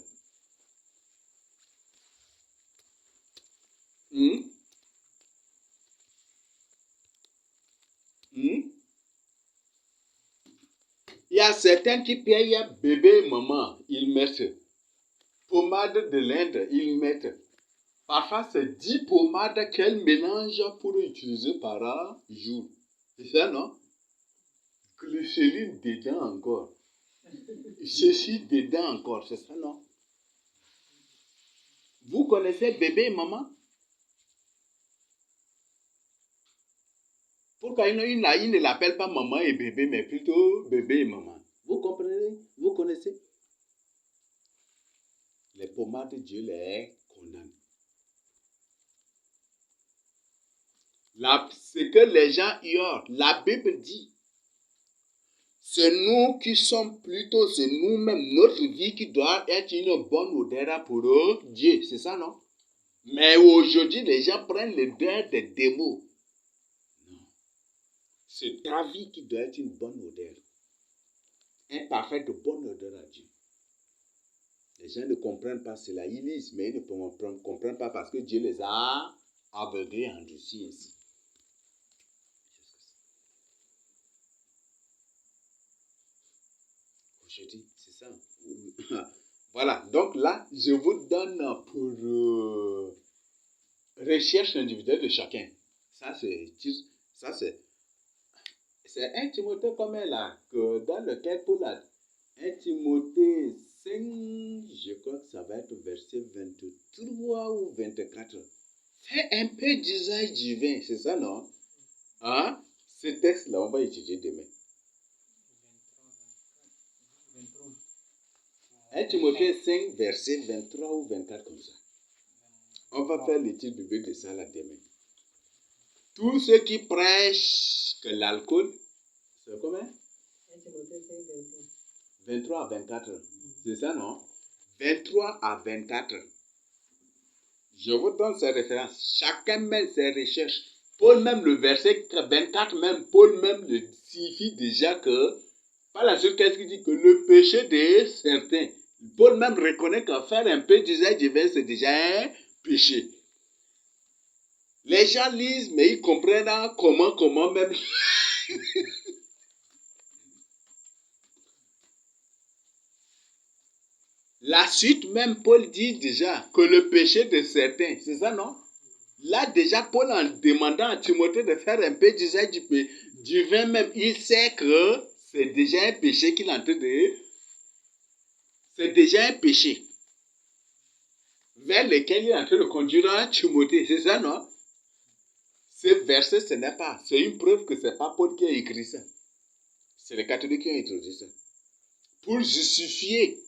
Il y a certains qui payent bébé et maman, ils mettent. Pommade de l'Inde, ils mettent. Parfois, c'est 10 pommades qu'elles mélangent pour utiliser par jour. C'est ça, non? Glycérine dedans encore. Ceci dedans encore, c'est ça, non? Vous connaissez bébé et maman? Pourquoi il ne l'appelle pas maman et bébé, mais plutôt bébé et maman? Vous comprenez? Vous connaissez? Les pommades, Dieu les condamne. Ce que les gens ignorent, la Bible dit, c'est nous qui sommes plutôt, c'est nous-mêmes, notre vie qui doit être une bonne odeur pour Dieu, c'est ça, non? Mais aujourd'hui, les gens prennent l'odeur des démons. Non. C'est ta vie qui doit être une bonne odeur. Un parfum de bonne odeur à Dieu. Les gens ne comprennent pas cela. Ils lisent, mais ils ne comprennent pas parce que Dieu les a aveuglés, endurcis ainsi. Aujourd'hui, c'est ça. Voilà, donc là, je vous donne pour recherche individuelle de chacun. Ça, c'est 1 Timothée comme elle a, dans lequel Paul a 1 Timothée 5, je crois que ça va être verset 23 ou 24. Fais un peu d'usage divin, c'est ça, non? Hein? Ce texte-là, on va étudier demain. 1 Timothée 5, verset 23 ou 24 comme ça. On va faire l'étude biblique de ça là demain. Tous ceux qui prêchent que l'alcool, c'est combien? 1 Timothée 5, 23 à 24. C'est ça, non? 23 à 24. Je vous donne ces références. Chacun met ses recherches. Paul même le verset 24, même Paul même le signifie déjà que, par la suite, qu'est-ce qu'il dit? Que le péché de certains. Paul même reconnaît qu'en faire un peu d'usage divin, c'est déjà un péché. Les gens lisent, mais ils comprennent comment même. La suite même, Paul dit déjà que le péché de certains, c'est ça, non? Là, déjà, Paul, en demandant à Timothée de faire un peu d'usage du vin même, il sait que c'est déjà un péché qu'il est en train de... C'est déjà un péché vers lequel il est en train de conduire à Timothée, c'est ça, non? Ce verset, ce n'est pas. C'est une preuve que ce n'est pas Paul qui a écrit ça. C'est les catholiques qui ont introduit ça. pour justifier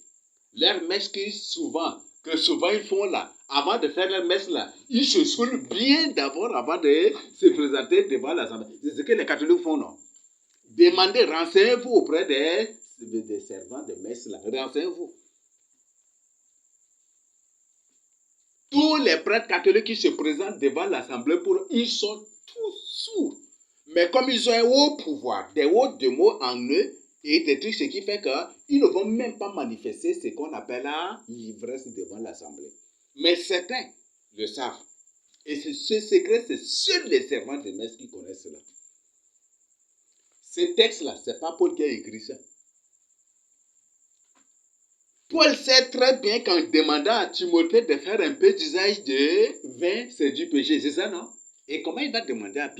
leur messe que souvent ils font là, avant de faire leur messe là, ils se saoulent bien d'abord avant de se présenter devant l'Assemblée. C'est ce que les catholiques font, non? Demandez, renseignez-vous auprès des servants de messe là, renseignez-vous. Tous les prêtres catholiques qui se présentent devant l'Assemblée, ils sont tous sourds. Mais comme ils ont un haut pouvoir, des hauts de mots en eux, et des trucs, ce qui fait qu'ils ne vont même pas manifester ce qu'on appelle la l'ivresse devant l'Assemblée. Mais certains le savent. Et ce secret, c'est seuls les servants de messe qui connaissent cela. Ce texte-là, ce n'est pas Paul qui a écrit ça. Paul sait très bien qu'en demandant à Timothée de faire un peu d'usage de vin, c'est du péché. C'est ça, non? Et comment il va demander à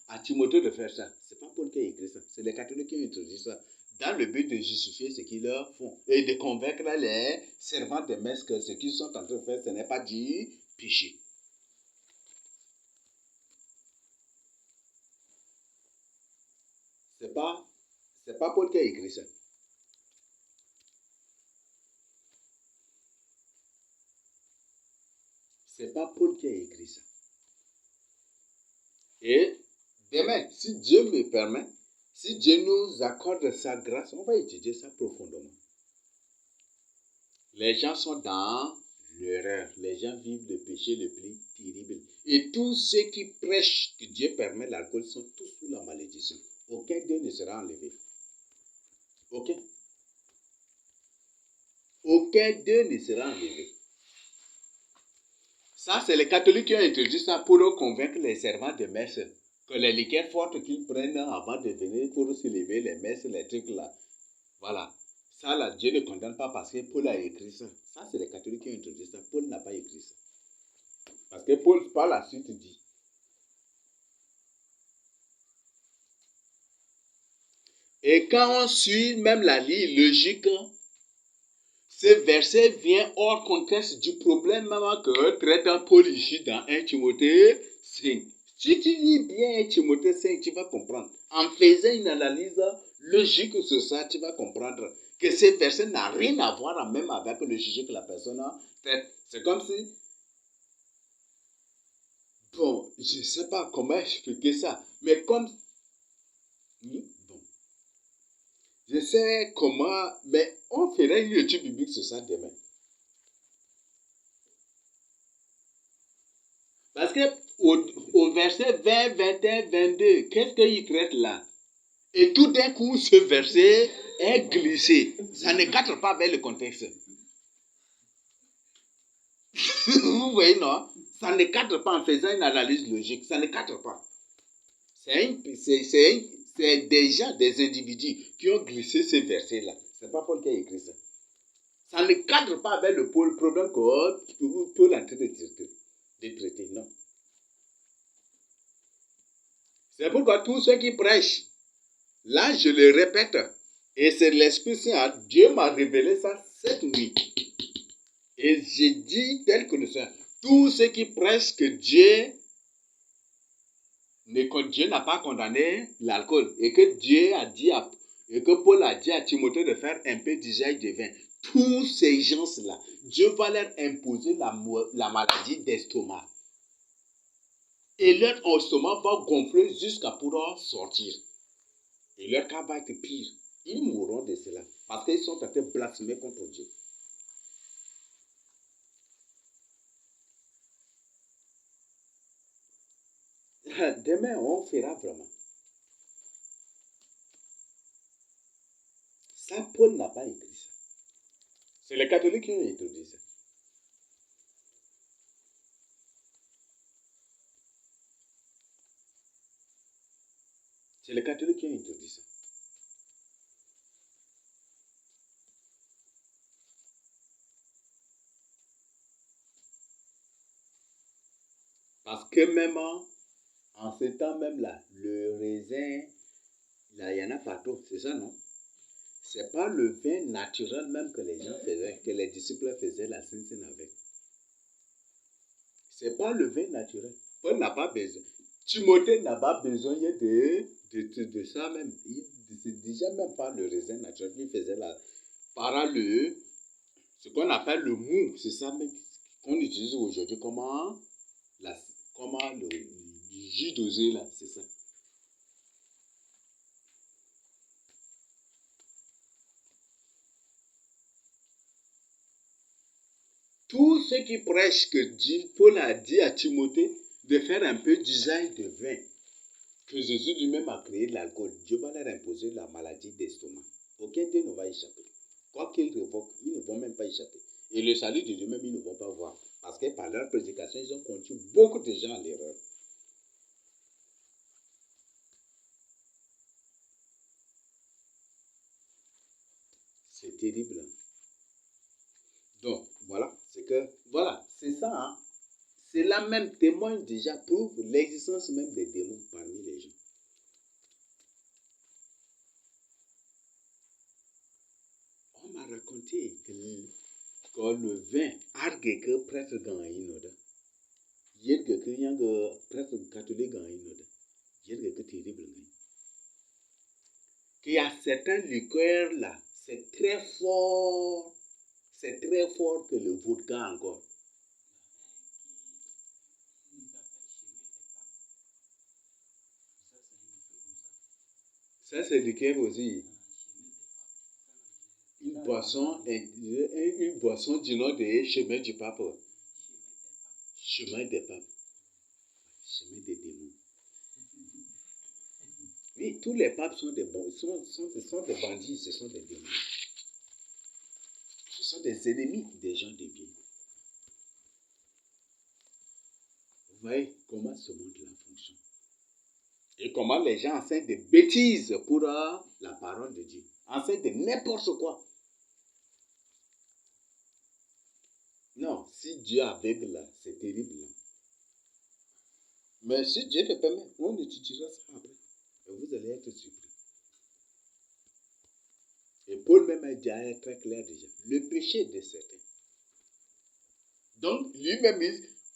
à Timothée de faire ça? Ce n'est pas Paul qui a écrit ça. C'est les catholiques qui ont introduit ça dans le but de justifier ce qu'ils leur font et de convaincre les servants de messe que ce qu'ils sont en train de faire, ce n'est pas du péché. C'est pas Paul qui a écrit ça. C'est pas Paul qui a écrit ça. Et demain, si Dieu me permet, si Dieu nous accorde sa grâce, on va étudier ça profondément. Les gens sont dans l'erreur. Les gens vivent le péché le plus terrible. Et tous ceux qui prêchent que Dieu permet l'alcool sont tous sous la malédiction. Aucun d'eux ne sera enlevé. Aucun. Aucun d'eux ne sera enlevé. Ça, c'est les catholiques qui ont introduit ça pour convaincre les servants de messe que les liqueurs fortes qu'ils prennent avant de venir pour se lever, les messes, les trucs là. Voilà. Ça, là, Dieu ne condamne pas parce que Paul a écrit ça. Ça, c'est les catholiques qui ont introduit ça. Paul n'a pas écrit ça. Parce que Paul, par la suite, dit. Et quand on suit même la ligne logique, ce verset vient hors contexte du problème même que traite Paul ici dans 1 Timothée 5. Si tu lis bien 1 Timothée 5, tu vas comprendre. En faisant une analyse logique sur ça, tu vas comprendre que ce verset n'a rien à voir même avec le sujet que la personne traite. C'est comme si... Bon, je ne sais pas comment expliquer ça, mais comme... Oui, bon. Je sais comment... Mais on fera une étude biblique sur ça demain. Parce que au verset 20, 21, 22, qu'est-ce qu'il traite là? Et tout d'un coup, ce verset est glissé. Ça ne cadre pas avec le contexte. Vous voyez, non? Ça ne cadre pas en faisant une analyse logique. Ça ne cadre pas. C'est déjà des individus qui ont glissé ce verset-là. Ce n'est pas Paul qui a écrit ça. Ça ne cadre pas avec le problème que Paul est en train de traiter. Non. C'est pourquoi tous ceux qui prêchent, là je le répète, et c'est l'Esprit Saint, Dieu m'a révélé ça cette nuit. Et j'ai dit tel que nous sommes, tous ceux qui prêchent que Dieu n'a pas condamné l'alcool, et que Dieu a dit et que Paul a dit à Timothée de faire un peu d'usage de vin. Tous ces gens-là, Dieu va leur imposer la maladie d'estomac. Et leur estomac va gonfler jusqu'à pouvoir sortir. Et leur cas va être pire. Ils mourront de cela. Parce qu'ils sont en train de blasphémer contre Dieu. Demain, on fera vraiment. Ça, Paul n'a pas écrit ça. C'est les catholiques qui ont introduit ça. C'est les catholiques qui ont introduit ça. Parce que même en ce temps même là, le raisin, là, il y en a partout, c'est ça, non? C'est pas le vin naturel même que les gens faisaient, que les disciples faisaient la Sainte Seine avec. C'est pas le vin naturel. Paul n'a pas besoin. Timothée n'a pas besoin de de ça même. C'est déjà même pas le raisin naturel qu'il faisait là. Ce qu'on appelle le mou, c'est ça même qu'on utilise aujourd'hui. Comment le jus dosé là, c'est ça. Tous ceux qui prêchent que Paul a dit à Timothée de faire un peu d'usage de vin, que Jésus lui-même a créé de l'alcool, Dieu va leur imposer la maladie d'estomac. Aucun d'eux ne va échapper. Quoi qu'ils révoquent, ils ne vont même pas échapper. Et le salut de Dieu même, ils ne vont pas voir. Parce que par leur prédication, ils ont conduit beaucoup de gens à l'erreur. C'est terrible. Donc, voilà, c'est ça. Hein. Cela même témoigne déjà, prouve l'existence même des démons parmi les gens. On m'a raconté que le vin argue que prêtre gagninoda. Yelke que yang prêtre catholique gagninoda. Yelke que terrible. Qu'il y a certains liqueurs là, c'est très fort. C'est très fort que le vodka encore. Ça, c'est liqueur aussi. Une boisson du nom de chemin du pape. Chemin des papes. Chemin des démons. Oui, tous les papes sont des bons, sont des bandits, ce sont des démons. Ce sont des ennemis des gens de bien. Vous voyez comment ce monde-là fonctionne. Et comment les gens enseignent des bêtises pour la parole de Dieu. Enseignent de n'importe quoi. Non, si Dieu aveugle là, c'est terrible. Là. Mais si Dieu te permet, on étudiera ça après. Et vous allez être surpris. Et Paul même a dit très clair déjà. Le péché de certains. Donc, lui-même,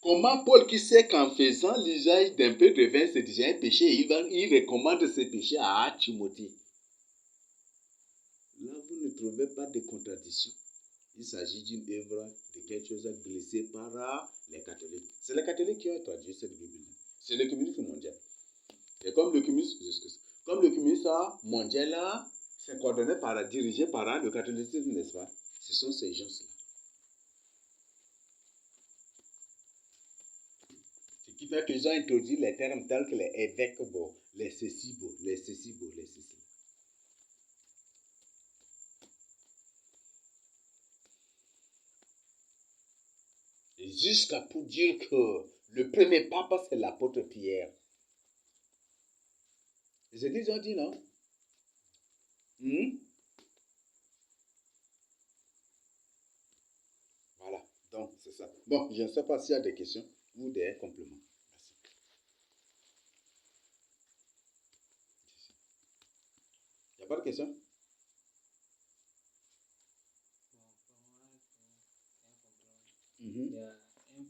comment Paul qui sait qu'en faisant l'usage d'un peu de vin, c'est déjà un péché, il recommande ce péché à Timothée. Là, vous ne trouvez pas de contradiction. Il s'agit d'une œuvre de quelque chose glissé par les catholiques. C'est les catholiques qui ont traduit cette Bible. C'est l'œcuménisme mondial. Et comme l'œcuménisme mondial, là, c'est dirigé par le catholicisme, n'est-ce pas? Ce sont ces gens-là. Ce qui fait qu'ils ont introduit les termes tels que les évêques, les ceci. Jusqu'à pour dire que le premier pape, c'est l'apôtre Pierre. C'est ce qu'ils ont dit, non? Voilà, donc c'est ça. Bon, je ne sais pas s'il y a des questions ou des compléments. Merci. Il n'y a pas de questions?
Il y a un frère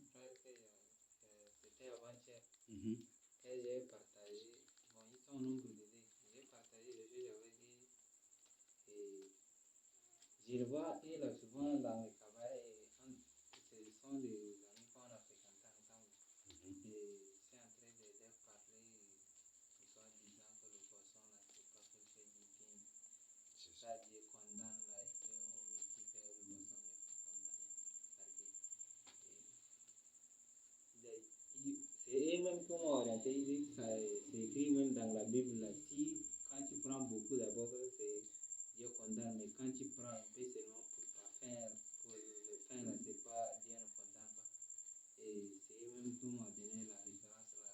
c'était avant-hier, que j'ai partagé, bon, ils sont nombreux dedans, j'ai partagé le jeu avec et je le vois, il est souvent dans le cabaret, ce sont des amis qu'on a fréquentés ensemble, et c'est en train de leur parler, soit disant que le poisson là, c'est pas quelque chose de bien, ça Dieu condamne là, et qu'on me dit que le poisson n'est pas condamné, c'est eux-mêmes qui m'ont orienté, ils disent que c'est écrit même dans la Bible là, si quand tu prends beaucoup d'abord, c'est Dieu condamne, mais quand tu prends un peu seulement pour ta faim, pour le faim là, c'est pas, Dieu ne condamne pas. Et c'est eux-mêmes qui m'ont donné la référence là.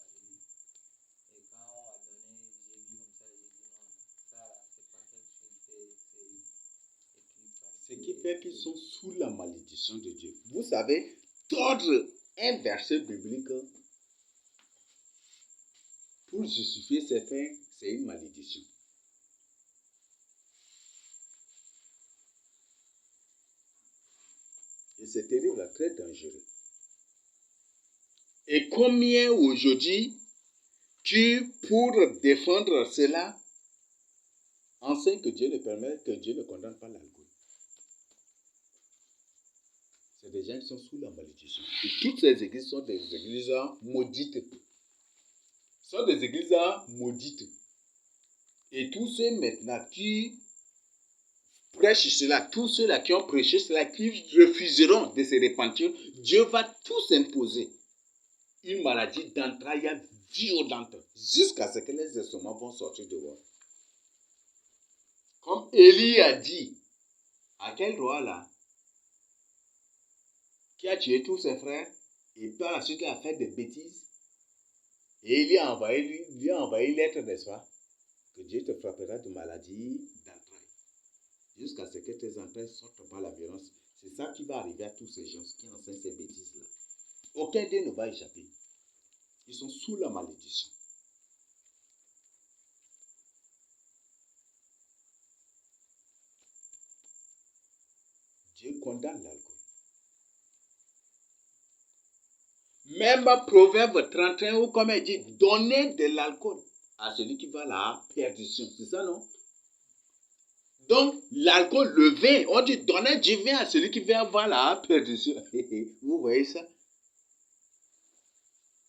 Et quand on m'a donné, j'ai vu comme ça, j'ai dit non, ça c'est pas quelque chose que c'est écrit par
Ce qui fait qu'ils sont sous la malédiction de Dieu. Vous savez, tordre un verset biblique pour justifier ses faits, c'est une malédiction. Et c'est terrible, très dangereux. Et combien aujourd'hui, pour défendre cela, enseigne que Dieu ne permet, que Dieu ne condamne pas l'alcool. C'est des gens qui sont sous la malédiction. Et toutes ces églises sont des églises maudites. Sont des églises maudites. Et tous ceux maintenant qui prêchent cela, tous ceux-là qui ont prêché cela, qui refuseront de se repentir, Dieu va tous imposer une maladie d'entrailles violente jusqu'à ce que les instruments vont sortir dehors. Comme Élie a dit à quel roi là qui a tué tous ses frères et par la suite il a fait des bêtises et il lui a envoyé lettre, n'est-ce pas, que Dieu te frappera de maladie d'entrailles jusqu'à ce que tes entrailles sortent par la violence. C'est ça qui va arriver à tous ces gens qui enseignent ces bêtises là. Aucun d'eux ne va échapper. Ils sont sous la malédiction. Dieu condamne l'alcool. Même Proverbe 31, où comme il dit, donnez de l'alcool à celui qui va à la perdition. C'est ça, non? Donc, l'alcool, le vin, on dit, donnez du vin à celui qui va à la perdition. Vous voyez ça?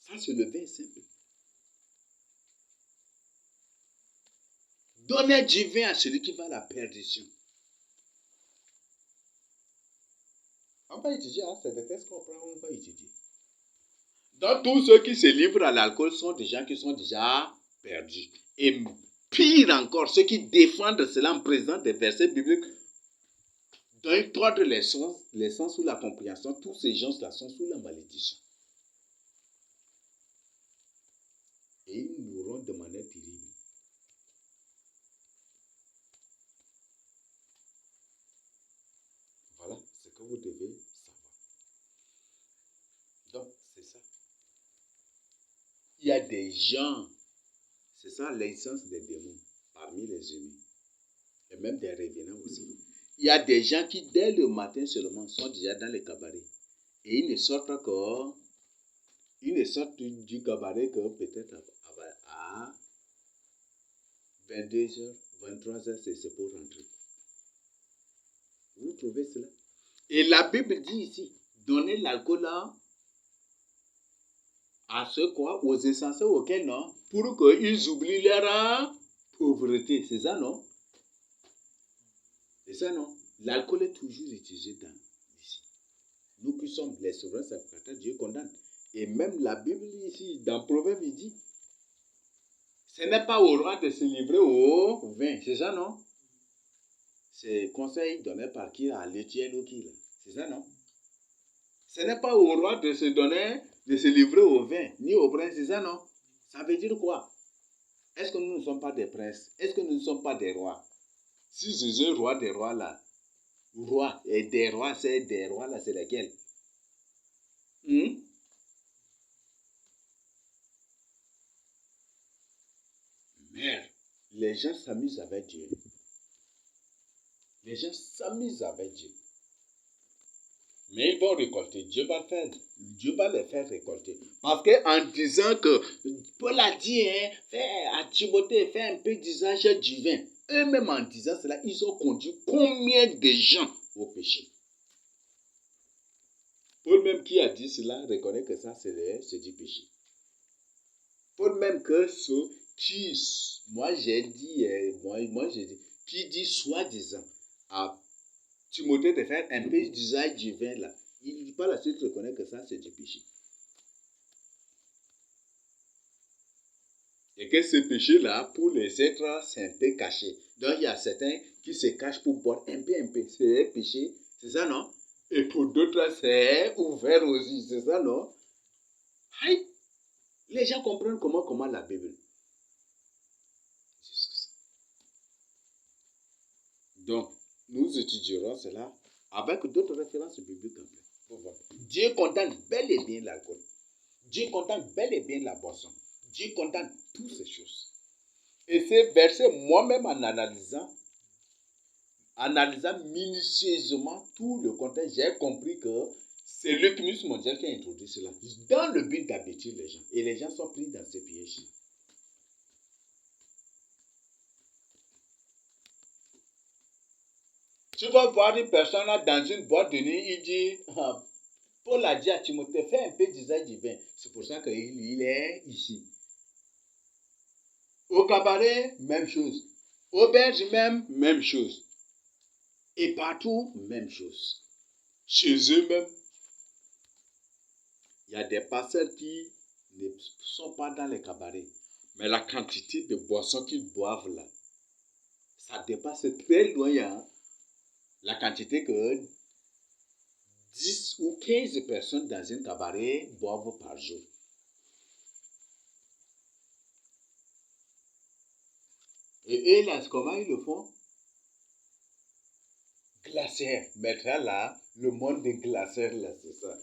Ça, c'est le vin simple. Donnez du vin à celui qui va à la perdition. On va étudier, hein, c'est des textes qu'on prend, on va étudier. Donc, tous ceux qui se livrent à l'alcool sont des gens qui sont déjà perdus. Et pire encore, ceux qui défendent cela en présentant des versets bibliques d'un tordre les sens ou la compréhension, tous ces gens-là sont sous la malédiction. Et ils mourront de manière terrible. Voilà ce que vous devez savoir. Donc, c'est ça. Il y a des gens, c'est ça l'essence des démons parmi les humains. Et même des revenants aussi. Il y a des gens qui, dès le matin seulement, sont déjà dans les cabarets. Et ils ne sortent du cabaret que peut-être à 22h, 23h, c'est pour rentrer. Vous trouvez cela? Et la Bible dit ici, donnez l'alcool à ceux quoi? Aux insensés auxquels non? Pour qu'ils oublient leur pauvreté. C'est ça, non? C'est ça, non? L'alcool est toujours utilisé ici. Nous qui sommes les souverains sacrificateurs, Dieu condamne. Et même la Bible ici, dans Proverbe, il dit, ce n'est pas au roi de se livrer au vin. C'est ça, non? C'est conseil donné par qui? À l'Étienne ou qui là? C'est ça, non? Ce n'est pas au roi de se livrer au vin, ni au prince. C'est ça, non? Ça veut dire quoi? Est-ce que nous ne sommes pas des princes? Est-ce que nous ne sommes pas des rois? Si Jésus est roi des rois là, roi et des rois, c'est des rois là, c'est lesquels? Merde, les gens s'amusent avec Dieu. Les gens s'amusent avec Dieu. Mais ils vont récolter. Dieu va les faire récolter. Parce qu'en disant que Paul a dit, à Timothée, fais un peu d'usage divin. Eux-mêmes en disant cela, ils ont conduit combien de gens au péché? Paul même qui a dit cela reconnaît que ça c'est du péché. Paul même que ceux qui, j'ai dit, qui dit soi-disant à Timothée de faire un peu d'usage divin là, il par la suite reconnaît que ça c'est du péché. Et que ce péché-là, pour les êtres, c'est un peu caché. Donc, il y a certains qui se cachent pour boire un peu. C'est un péché, c'est ça, non? Et pour d'autres, c'est ouvert aussi, c'est ça, non? Aïe! Les gens comprennent comment la Bible. Donc, nous étudierons cela avec d'autres références bibliques après. Dieu condamne bel et bien l'alcool. Dieu condamne bel et bien la boisson. Dieu condamne toutes ces choses. Et ces versets, moi-même en analysant minutieusement tout le contexte, j'ai compris que c'est l'œcuménisme mondial qui a introduit cela. Dans le but d'habituer les gens. Et les gens sont pris dans ces pièges. Tu vas voir une personne là dans une boîte de nuit, il dit, Paul a dit à Timothée, fais un peu d'usage divin. C'est pour ça qu'il est ici. Au cabaret, même chose. Auberge même, même chose. Et partout, même chose. Chez eux même, il y a des pasteurs qui ne sont pas dans les cabarets. Mais la quantité de boissons qu'ils boivent là, ça dépasse très loin hein, la quantité que 10 ou 15 personnes dans un cabaret boivent par jour. Et eux, là, comment ils le font? Glaciaire. Maintenant, là, le monde des glacières, là, c'est ça.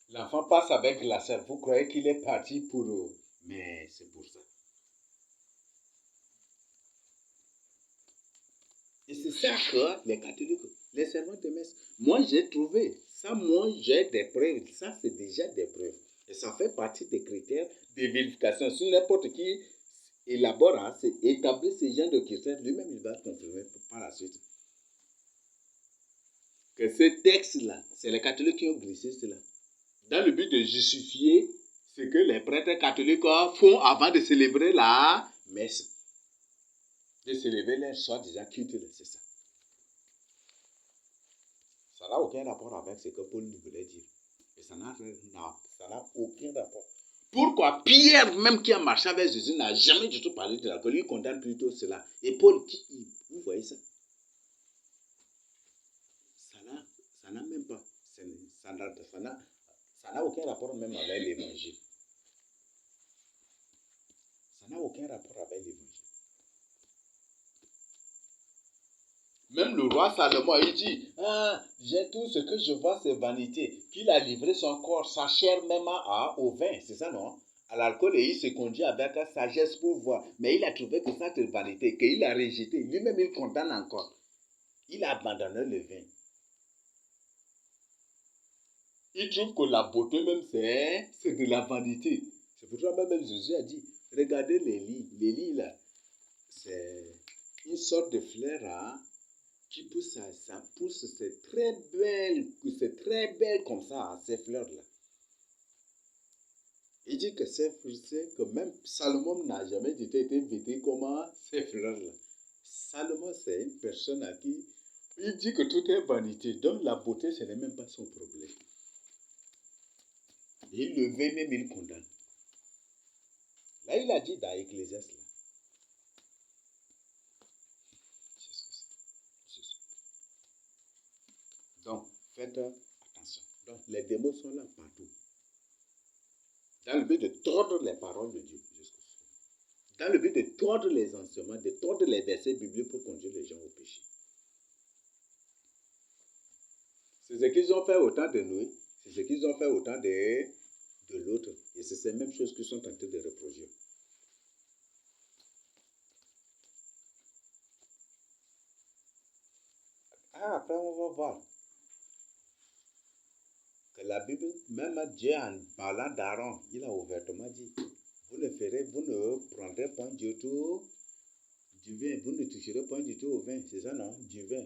L'enfant passe avec glacière. Vous croyez qu'il est parti pour eux. Mais c'est pour ça. Et c'est ça que les catholiques, les servants de messe, moi j'ai trouvé, ça moi j'ai des preuves, ça c'est déjà des preuves. Et ça fait partie des critères de vérification. Si n'importe qui élabore, hein, établit ce genre de critères, lui-même il va confirmer par la suite. Que ce texte-là, c'est les catholiques qui ont glissé cela. Dans le but de justifier ce que les prêtres catholiques font avant de célébrer la messe. De célébrer leur soi-disant culte, c'est ça. Ça n'a aucun rapport avec ce que Paul voulait dire. Et ça n'a aucun rapport. Pourquoi Pierre, même qui a marché avec Jésus, n'a jamais du tout parlé de l'alcool? Il condamne plutôt cela. Et Paul, vous voyez ça? Ça n'a même pas. Ça n'a aucun rapport même avec l'évangile. Ça n'a aucun rapport avec l'évangile. Même le roi Salomon, il dit, j'ai tout ce que je vois, c'est vanité. Qu'il a livré son corps, sa chair même au vin, c'est ça non? À l'alcool, et il se conduit avec sa sagesse pour voir. Mais il a trouvé que ça c'est vanité, qu'il a rejeté. Lui-même, il condamne encore. Il a abandonné le vin. Il trouve que la beauté même, c'est de la vanité. C'est pour ça même Jésus a dit, regardez les lits. Les lits là, c'est une sorte de fleur qui pousse, ça pousse, c'est très belle comme ça, ces fleurs-là. Il dit que c'est que même Salomon n'a jamais été vêtu comme ces fleurs-là. Salomon, c'est une personne à qui il dit que tout est vanité, donc la beauté, ce n'est même pas son problème. Il le veut même, il condamne. Là, il a dit dans Ecclésiaste, là. Donc, faites attention. Donc, les démons sont là partout. Dans le but de tordre les paroles de Dieu. Dans le but de tordre les enseignements, de tordre les versets bibliques pour conduire les gens au péché. C'est ce qu'ils ont fait au temps de Noé. C'est ce qu'ils ont fait au temps de l'autre. Et c'est ces mêmes choses qu'ils sont en train de reproduire. Après on va voir que la Bible, même Dieu en parlant d'Aaron, il a ouvertement dit, vous ne prendrez point du tout du vin, vous ne toucherez point du tout au vin, c'est ça non? Du vin.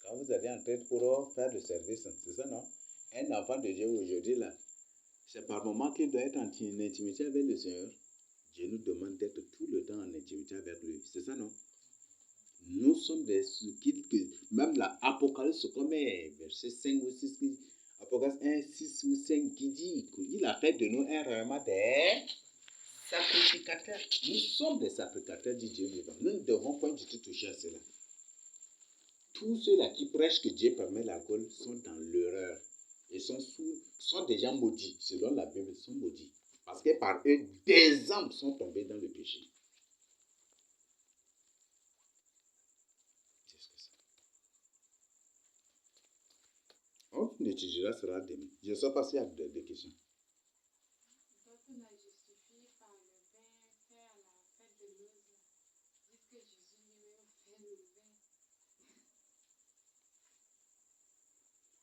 Quand vous allez en tête pour faire le service, c'est ça non? Un enfant de Dieu aujourd'hui là, c'est par moment qu'il doit être en intimité avec le Seigneur. Dieu nous demande d'être tout le temps en intimité avec lui, c'est ça non? Nous sommes des même l'Apocalypse, comme verset 5 ou 6, Apocalypse 1, 6 ou 5, qui dit qu'il a fait de nous un réellement des sacrificateurs. Nous sommes des sacrificateurs, dit Dieu vivant. Nous ne devons pas du tout toucher à cela. Tous ceux-là qui prêchent que Dieu permet l'alcool sont dans l'erreur et sont déjà maudits, selon la Bible, sont maudits. Parce que par eux, des hommes sont tombés dans le péché. On étudiera cela demain. Je ne sais pas s'il y a des questions.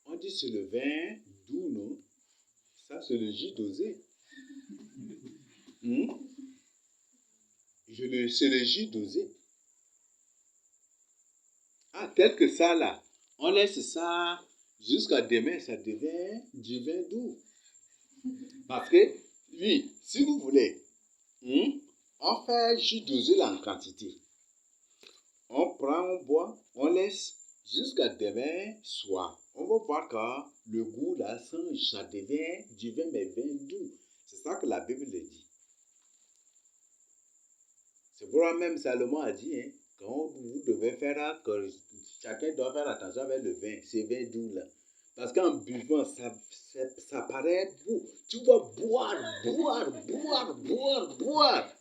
On dit c'est le vin doux, non? Ça, c'est le jus dosé. C'est le jus dosé. Ah, tel que ça là, on laisse ça jusqu'à demain, ça devient du vin doux. Parce que, oui, si vous voulez, on fait juste doser en quantité. On prend, on boit, on laisse jusqu'à demain soir. On va voir que le goût là, ça devient du vin, mais vin doux. C'est ça que la Bible le dit. C'est pourquoi même Salomon a dit, quand vous devez faire, que chacun doit faire attention avec le vin, c'est vin doux là. Parce qu'en buvant, ça paraît beau. Tu vas boire.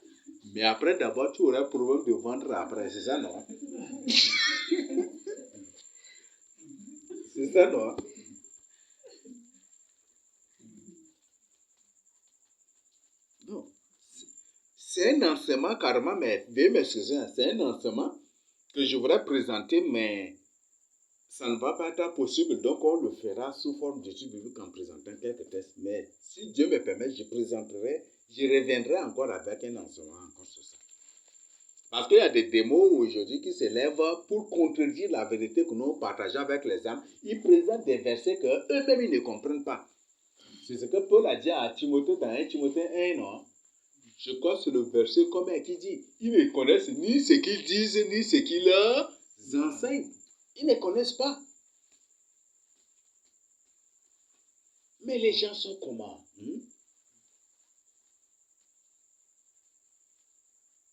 Mais après, d'abord, tu auras problème de ventre après, c'est ça, non? C'est ça, non? Non. C'est un enseignement carrément, mais veuillez m'excuser, c'est un enseignement que je voudrais présenter, mais ça ne va pas être possible, donc on le fera sous forme d'étude biblique en présentant quelques textes. Mais si Dieu me permet, je reviendrai encore avec un enseignement encore sur ça. Parce qu'il y a des démos aujourd'hui qui s'élèvent pour contredire la vérité que nous partageons avec les âmes. Ils présentent des versets qu'eux-mêmes ils ne comprennent pas. C'est ce que Paul a dit à Timothée dans 1 Timothée 1, non? Je crois que c'est le verset commun qui dit, ils ne connaissent ni ce qu'ils disent, ni ce qu'ils enseignent. Ils ne connaissent pas. Mais les gens sont comment?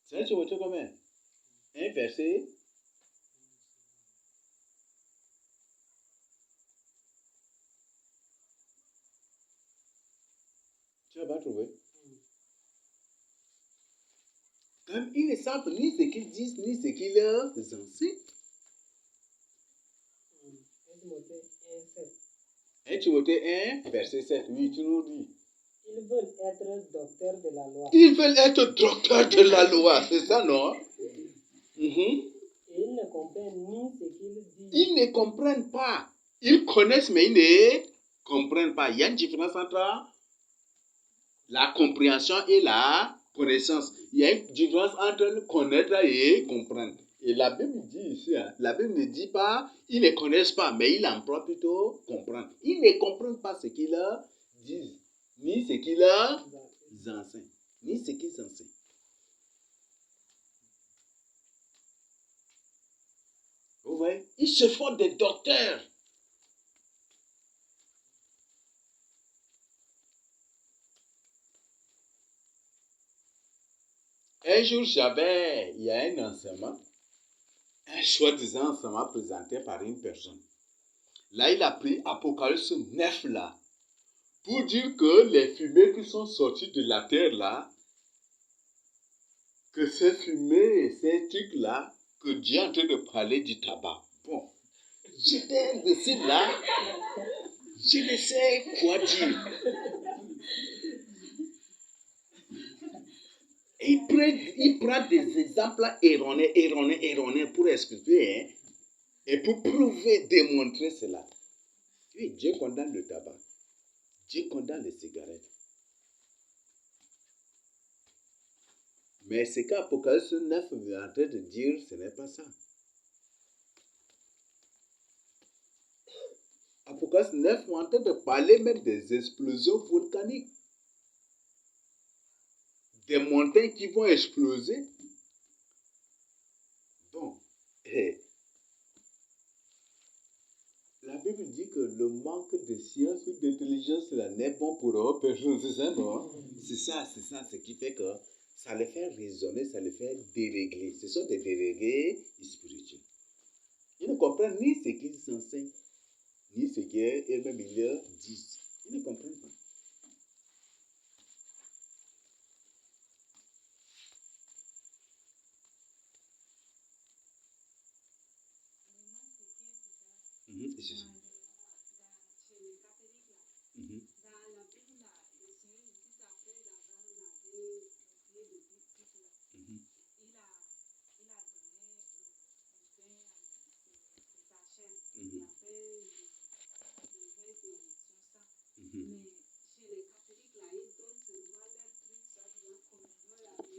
C'est un Timothée commun. Un verset. Tu vas pas trouver. Comme ils ne savent ni ce qu'ils disent, ni ce qu'ils enseignent. 1 Timothée 1, verset 7. Oui, tu nous dis.
Ils veulent être docteurs de la loi.
Ils veulent être docteurs de la loi, c'est ça, non?
Et ils ne comprennent ni ce qu'ils disent.
Ils ne comprennent pas. Ils connaissent, mais ils ne comprennent pas. Il y a une différence entre la compréhension et la connaissance. Il y a une différence entre connaître et comprendre. Et la Bible dit ici, la Bible ne dit pas, ils ne connaissent pas, mais ils emploient plutôt comprendre. Ils ne comprennent pas ce qu'ils disent, ni ce qu'ils enseignent, ni ce qu'ils enseignent. Vous voyez, ils se font des docteurs. Un jour, il y a un enseignement, un soi-disant enseignement présenté par une personne. Là, il a pris Apocalypse 9 là, pour dire que les fumées qui sont sorties de la terre là, que ces fumées et ces trucs là, que Dieu est en train de parler du tabac. Bon, j'étais ici là, je ne sais quoi dire. Il prend des exemples erronés pour expliquer et pour prouver, démontrer cela. Oui, Dieu condamne le tabac. Dieu condamne les cigarettes. Mais ce qu'Apocalypse 9 est en train de dire, ce n'est pas ça. Apocalypse 9 est en train de parler même des explosions volcaniques. Des montagnes qui vont exploser. Donc, la Bible dit que le manque de science ou d'intelligence là n'est bon pour personne, c'est ça, non? C'est ça, ce qui fait que ça les fait raisonner, ça les fait dérégler. Ce sont des déréglés spirituels. Ils ne comprennent ni ce qu'ils enseignent, ni ce qu'eux-mêmes ils disent. Ils ne comprennent pas.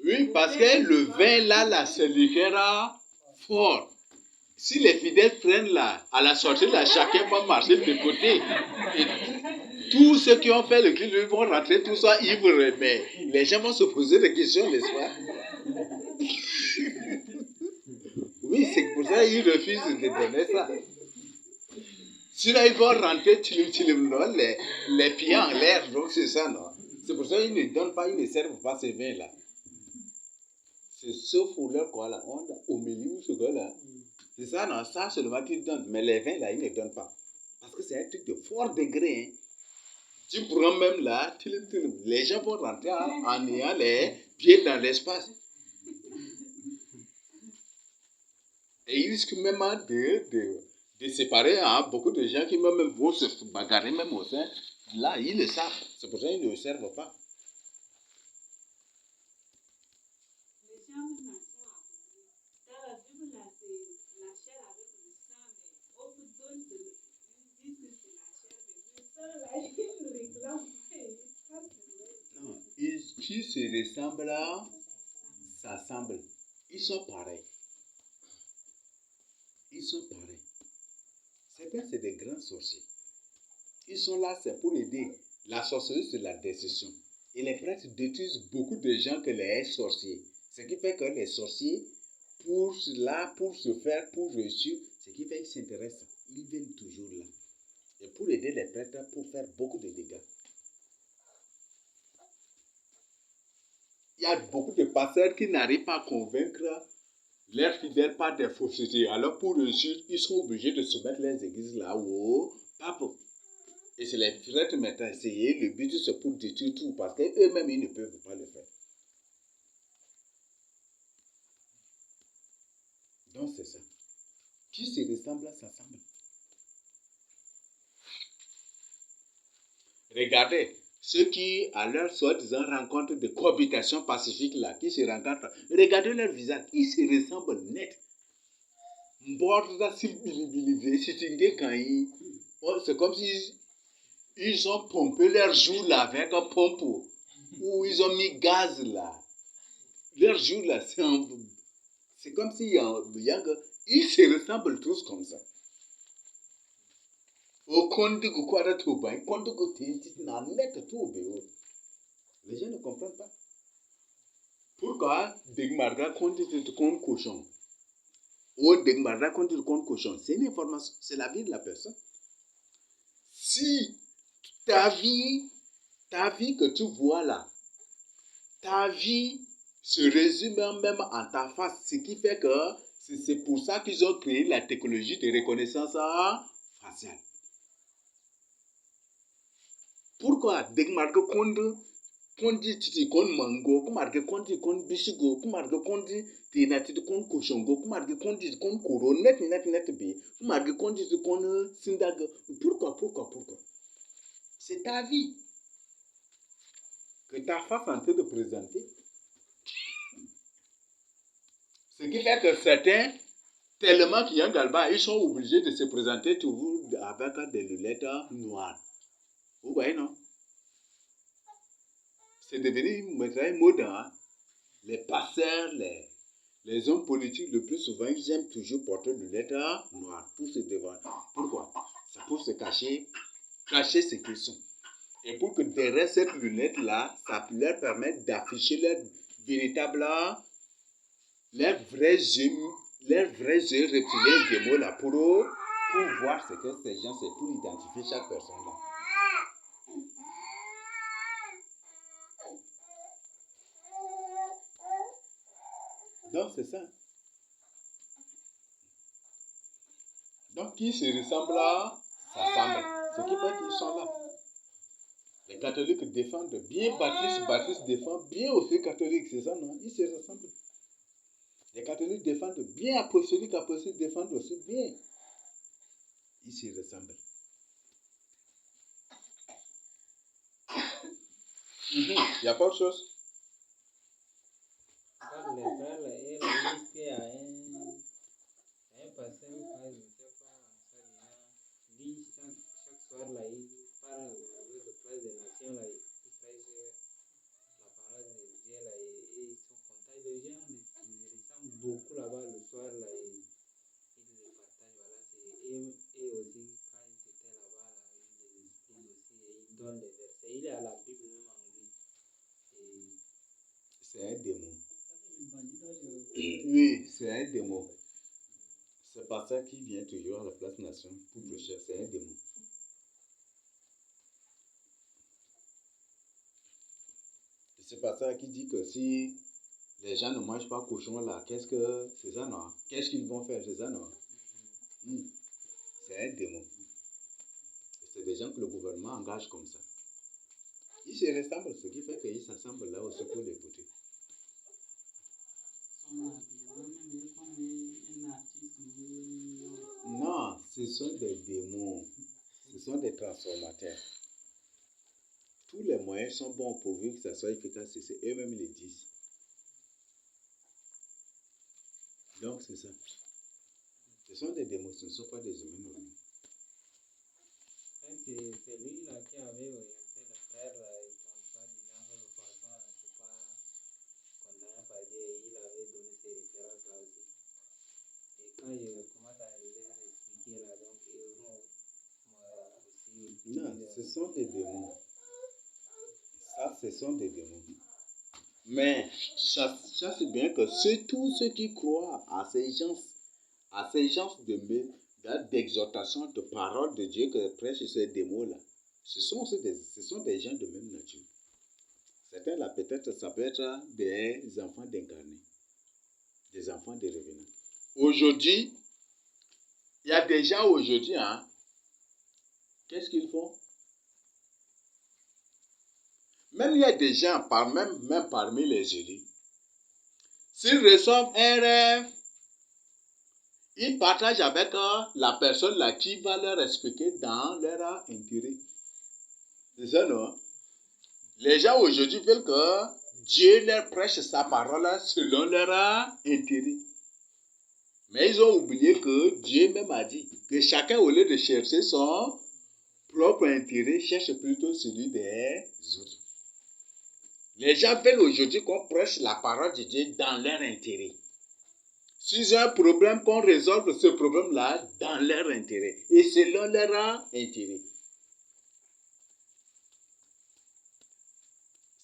Oui, parce que le vin là, c'est liqueur fort. si les fidèles prennent là, à la sortie là, chacun va marcher de côté. Et tous ceux qui ont fait le culte vont rentrer tout ça ivres. Mais les gens vont se poser des questions, n'est-ce pas? Oui, c'est pour ça qu'ils refusent de donner ça. Sinon, ils vont rentrer, non, les pieds en l'air, donc c'est ça, non? C'est pour ça qu'ils ne donnent pas, ils ne servent pas ces vins-là. C'est sauf pour leur quoi, là, au milieu, ce gars-là. C'est ça, non? Ça, seulement qu'ils donnent. Mais les vins, là, ils ne donnent pas. Parce que c'est un truc de fort degré, hein. Tu prends même là, les gens vont rentrer en ayant les pieds dans l'espace. Et ils risquent même de séparer beaucoup de gens qui même vont se bagarrer même au sein. Là, ils le savent. C'est pour ça qu'ils ne servent pas.
Les gens même là sont abusés. Dans la Bible, là, c'est la chair avec le sang, mais on vous donne ils disent que c'est la chair, mais le sang, là, ils ne réclament pas.
Non, qui se ressemblent là, s'assemblent. Ils sont pareils. Ils sont pareils. Certains, c'est des grands sorciers. Ils sont là, c'est pour aider. La sorcellerie, c'est la décision. Et les prêtres détruisent beaucoup de gens que les sorciers. Ce qui fait que les sorciers, pour se faire, pour réussir, ce qui fait qu'ils s'intéressent. Ils viennent toujours là. Et pour aider les prêtres, pour faire beaucoup de dégâts. Il y a beaucoup de pasteurs qui n'arrivent pas à convaincre leurs fidèles par des faussetés. Alors pour réussir, ils sont obligés de soumettre les églises là au pape. Et c'est les prêtres maintenant essayer. Le but c'est pour détruire tout parce qu'eux-mêmes ils ne peuvent pas le faire. Donc c'est ça. Qui se ressemble s'assemble. Regardez, ceux qui, à leur soi-disant rencontre de cohabitation pacifique là, qui se rencontrent, regardez leur visage, ils se ressemblent net. C'est comme si ils ont pompé leurs joues là avec un pompe ou ils ont mis gaz là. Leurs joues là, c'est comme si ils se ressemblent tous comme ça. Les gens ne comprennent pas. Pourquoi Degmarga compte contre cochon? Ou Degmarga compte contre cochon? C'est une information, c'est la vie de la personne. Si ta vie que tu vois là, ta vie se résume même en ta face, ce qui fait que c'est pour ça qu'ils ont créé la technologie de reconnaissance faciale. Pourquoi Degmarga compte titi kon mango, kumarge konti kon bisigo, kumarge konti tinatiti kon koshongo, kumarge konti kon koro, net be, kumarge konti kon sindag. Pourquoi? C'est ta vie que ta face en train de présenter. Ce qui fait que certains, tellement qu'il y a un galba, ils sont obligés de se présenter toujours avec des lunettes noires. Vous voyez, non? C'est devenu maintenant une mode, hein? Les pasteurs, les hommes politiques, le plus souvent, ils aiment toujours porter des lunettes noires pour se dévoiler. Pourquoi? C'est pour se cacher ce qu'ils sont. Et pour que derrière cette lunette-là, ça leur permette d'afficher leur véritable, leurs vrais yeux reptiliens des mots là pour voir ce que ces gens, c'est pour identifier chaque personne là. Donc c'est ça. Donc qui se ressemble s'assemble. Ce qui fait qu'ils sont là. Les catholiques défendent bien Baptiste défend bien aussi catholique, c'est ça non? Ils se ressemblent. Les catholiques défendent bien apostolique défendent aussi bien. Ils se ressemblent. Il n'y a pas autre chose.
Les frères, ils disent qu'il y a un pasteur ou pas, je ne sais pas, ça dit chaque soir, là, il parle avec le prince des nations, là, il fait la parole de Dieu, là, et ils sont contents. Les gens, ils ressemblent beaucoup là-bas le soir, là, ils donne des versets. Il est à la Bible même en gris.
C'est un démon.
Le bandit dont
Oui, c'est un démon. C'est pas ça qui vient toujours à la place nation pour prêcher. C'est un démon. C'est pas ça qui dit que si les gens ne mangent pas cochon là, qu'est-ce que c'est ça non? Qu'est-ce qu'ils vont faire? C'est ça non? C'est un démon. C'est des gens que le gouvernement engage comme ça. Ils se ressemblent, ce qui fait qu'ils s'assemblent là aussi pour l'écouter. Non, ce sont des démons. Ce sont des transformateurs. Tous les moyens sont bons pourvu que ça soit efficace. C'est eux-mêmes qui le disent. Donc c'est ça. Ce sont des démons, ce ne sont pas des humains normaux.
c'est lui là qui avait orienté le frère François disant que le poisson ne s'est pas condamné par Dieu. Il avait donné ses références là aussi. Et quand je commence à les expliquer là, donc ils vont aussi.
Non, ce sont des démons. Ça, ce sont des démons. Mais chasse bien que tous ceux qui croient à ces gens d'exhortation, de parole de Dieu que prêchent ces démons-là, ce sont des gens de même nature. Certains là, peut-être, ça peut être des enfants d'incarnés, des enfants de revenants. Aujourd'hui, il y a des gens aujourd'hui, qu'est-ce qu'ils font? Même il y a des gens, même parmi les élus, s'ils reçoivent un rêve, ils partagent avec la personne là qui va leur expliquer dans leur intérêt. C'est ça, non? Les gens aujourd'hui veulent que Dieu leur prêche sa parole selon leur intérêt. Mais ils ont oublié que Dieu même a dit que chacun, au lieu de chercher son propre intérêt, cherche plutôt celui des autres. Les gens veulent aujourd'hui qu'on prêche la parole de Dieu dans leur intérêt. S'ils ont un problème, qu'on résolve ce problème-là dans leur intérêt et selon leur intérêt.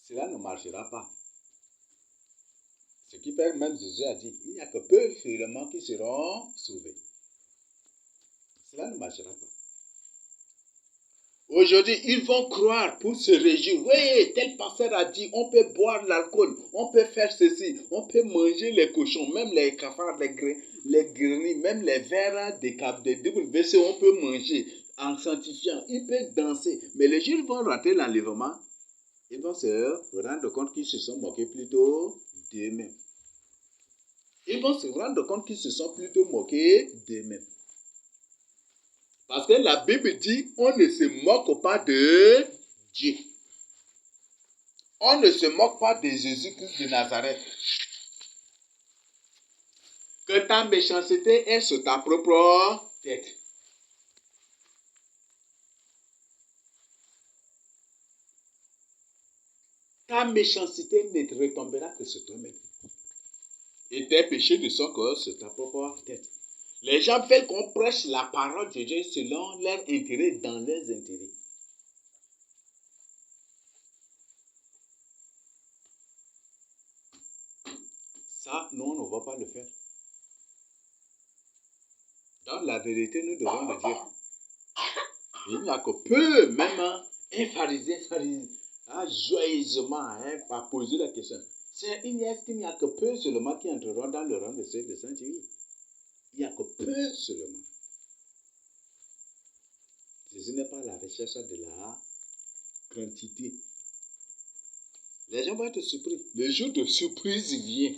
Cela ne marchera pas. Ce qui fait que même Jésus a dit, il n'y a que peu seulement qui seront sauvés. Cela ne marchera pas. Aujourd'hui, ils vont croire pour se réjouir. Oui, tel pasteur a dit, on peut boire l'alcool, on peut faire ceci, on peut manger les cochons, même les cafards, les grenouilles, même les vers des WC, on peut manger en sanctifiant. Ils peuvent danser. Mais les gens vont rater l'enlèvement. Ils vont se rendre compte qu'ils se sont moqués plutôt d'eux-mêmes. Ils vont se rendre compte qu'ils se sont plutôt moqués d'eux-mêmes. Parce que la Bible dit, on ne se moque pas de Dieu. On ne se moque pas de Jésus-Christ de Nazareth. Que ta méchanceté est sur ta propre tête. Ta méchanceté ne te retombera que sur toi-même. Et tes péchés ne sont que sur ta propre tête. Les gens veulent qu'on prêche la parole de Dieu selon leurs intérêts, dans leurs intérêts. Ça, nous, on ne va pas le faire. Dans la vérité, nous devons le dire. Il n'y a que peu, même un pharisien, joyeusement, va poser la question. Est-ce qu'il n'y a que peu seulement qui entreront dans le rang de ceux de Saint-Thierry? Il n'y a que peu seulement. Jésus n'est pas à la recherche de la quantité. Les gens vont être surpris. Le jour de surprise vient.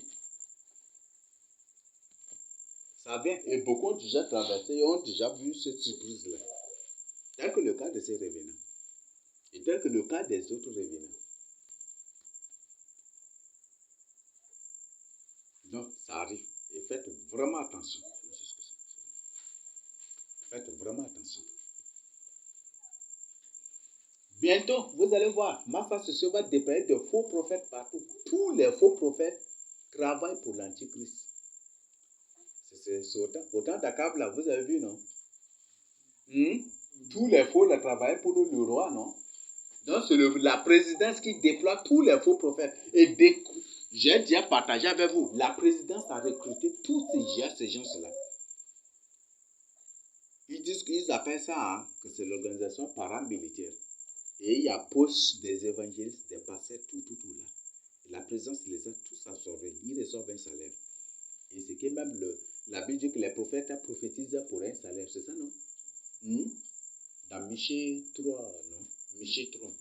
Ça vient. Et beaucoup ont déjà traversé et ont déjà vu cette surprise-là. Tel que le cas de ces revenants. Et tel que le cas des autres revenants. Donc, ça arrive. Et faites vraiment attention. Faites vraiment attention. Bientôt, vous allez voir, ma face sociale va déployer de faux prophètes partout. Tous les faux prophètes travaillent pour l'Antichrist. C'est autant d'Akab là, vous avez vu, non? Tous les faux là travaillent pour le roi, non? Donc, c'est la présidence qui déploie tous les faux prophètes. Et j'ai déjà partagé avec vous, la présidence a recruté tous ces gens-là. Ils appellent ça que c'est l'organisation paramilitaire. Et il y a poste des évangélistes, des pasteurs, tout là. Et la présidence les a tous absorbés. Ils reçoivent un salaire. Et c'est que même la Bible dit que les prophètes prophétisent pour un salaire. C'est ça, non? Dans Michée 3, non? Michée 3,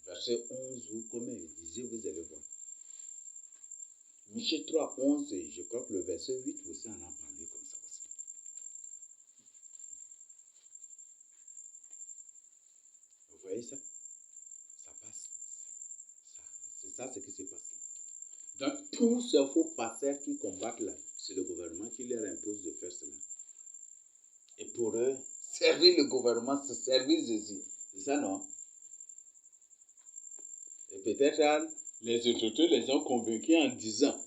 verset 11 ou comment il disait, vous allez voir. Michée 3, 11, et je crois que le verset 8 aussi en a parlé comme ça aussi. Vous voyez ça? Ça passe. C'est ça ce qui se passe là. Donc, tous ces faux pasteurs qui combattent là, c'est le gouvernement qui leur impose de faire cela. Et pour eux, servir le gouvernement, c'est servir Jésus. C'est ça, non? Et peut-être les autorités les ont convaincus en disant,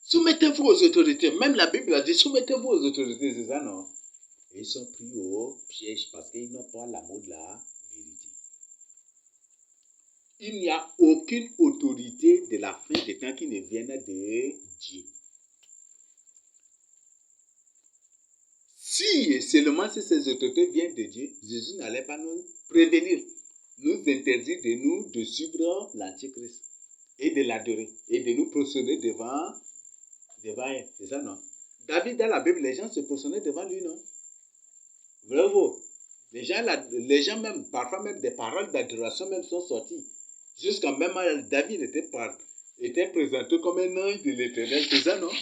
soumettez-vous aux autorités. Même la Bible a dit, soumettez-vous aux autorités. C'est ça, non? Et ils sont pris au piège parce qu'ils n'ont pas l'amour de la vérité. Il n'y a aucune autorité de la fin des temps qui ne vienne de Dieu. Si et seulement si ces autorités viennent de Dieu, Jésus n'allait pas nous prévenir, nous interdire de suivre l'Antichrist et de l'adorer et de nous procéder devant elle. C'est ça, non? David, dans la Bible, les gens se prosternaient devant lui, non? Bravo. Les gens même, parfois même des paroles d'adoration même sont sorties. Jusqu'à même David était présenté comme un ange de l'Éternel. C'est ça, non?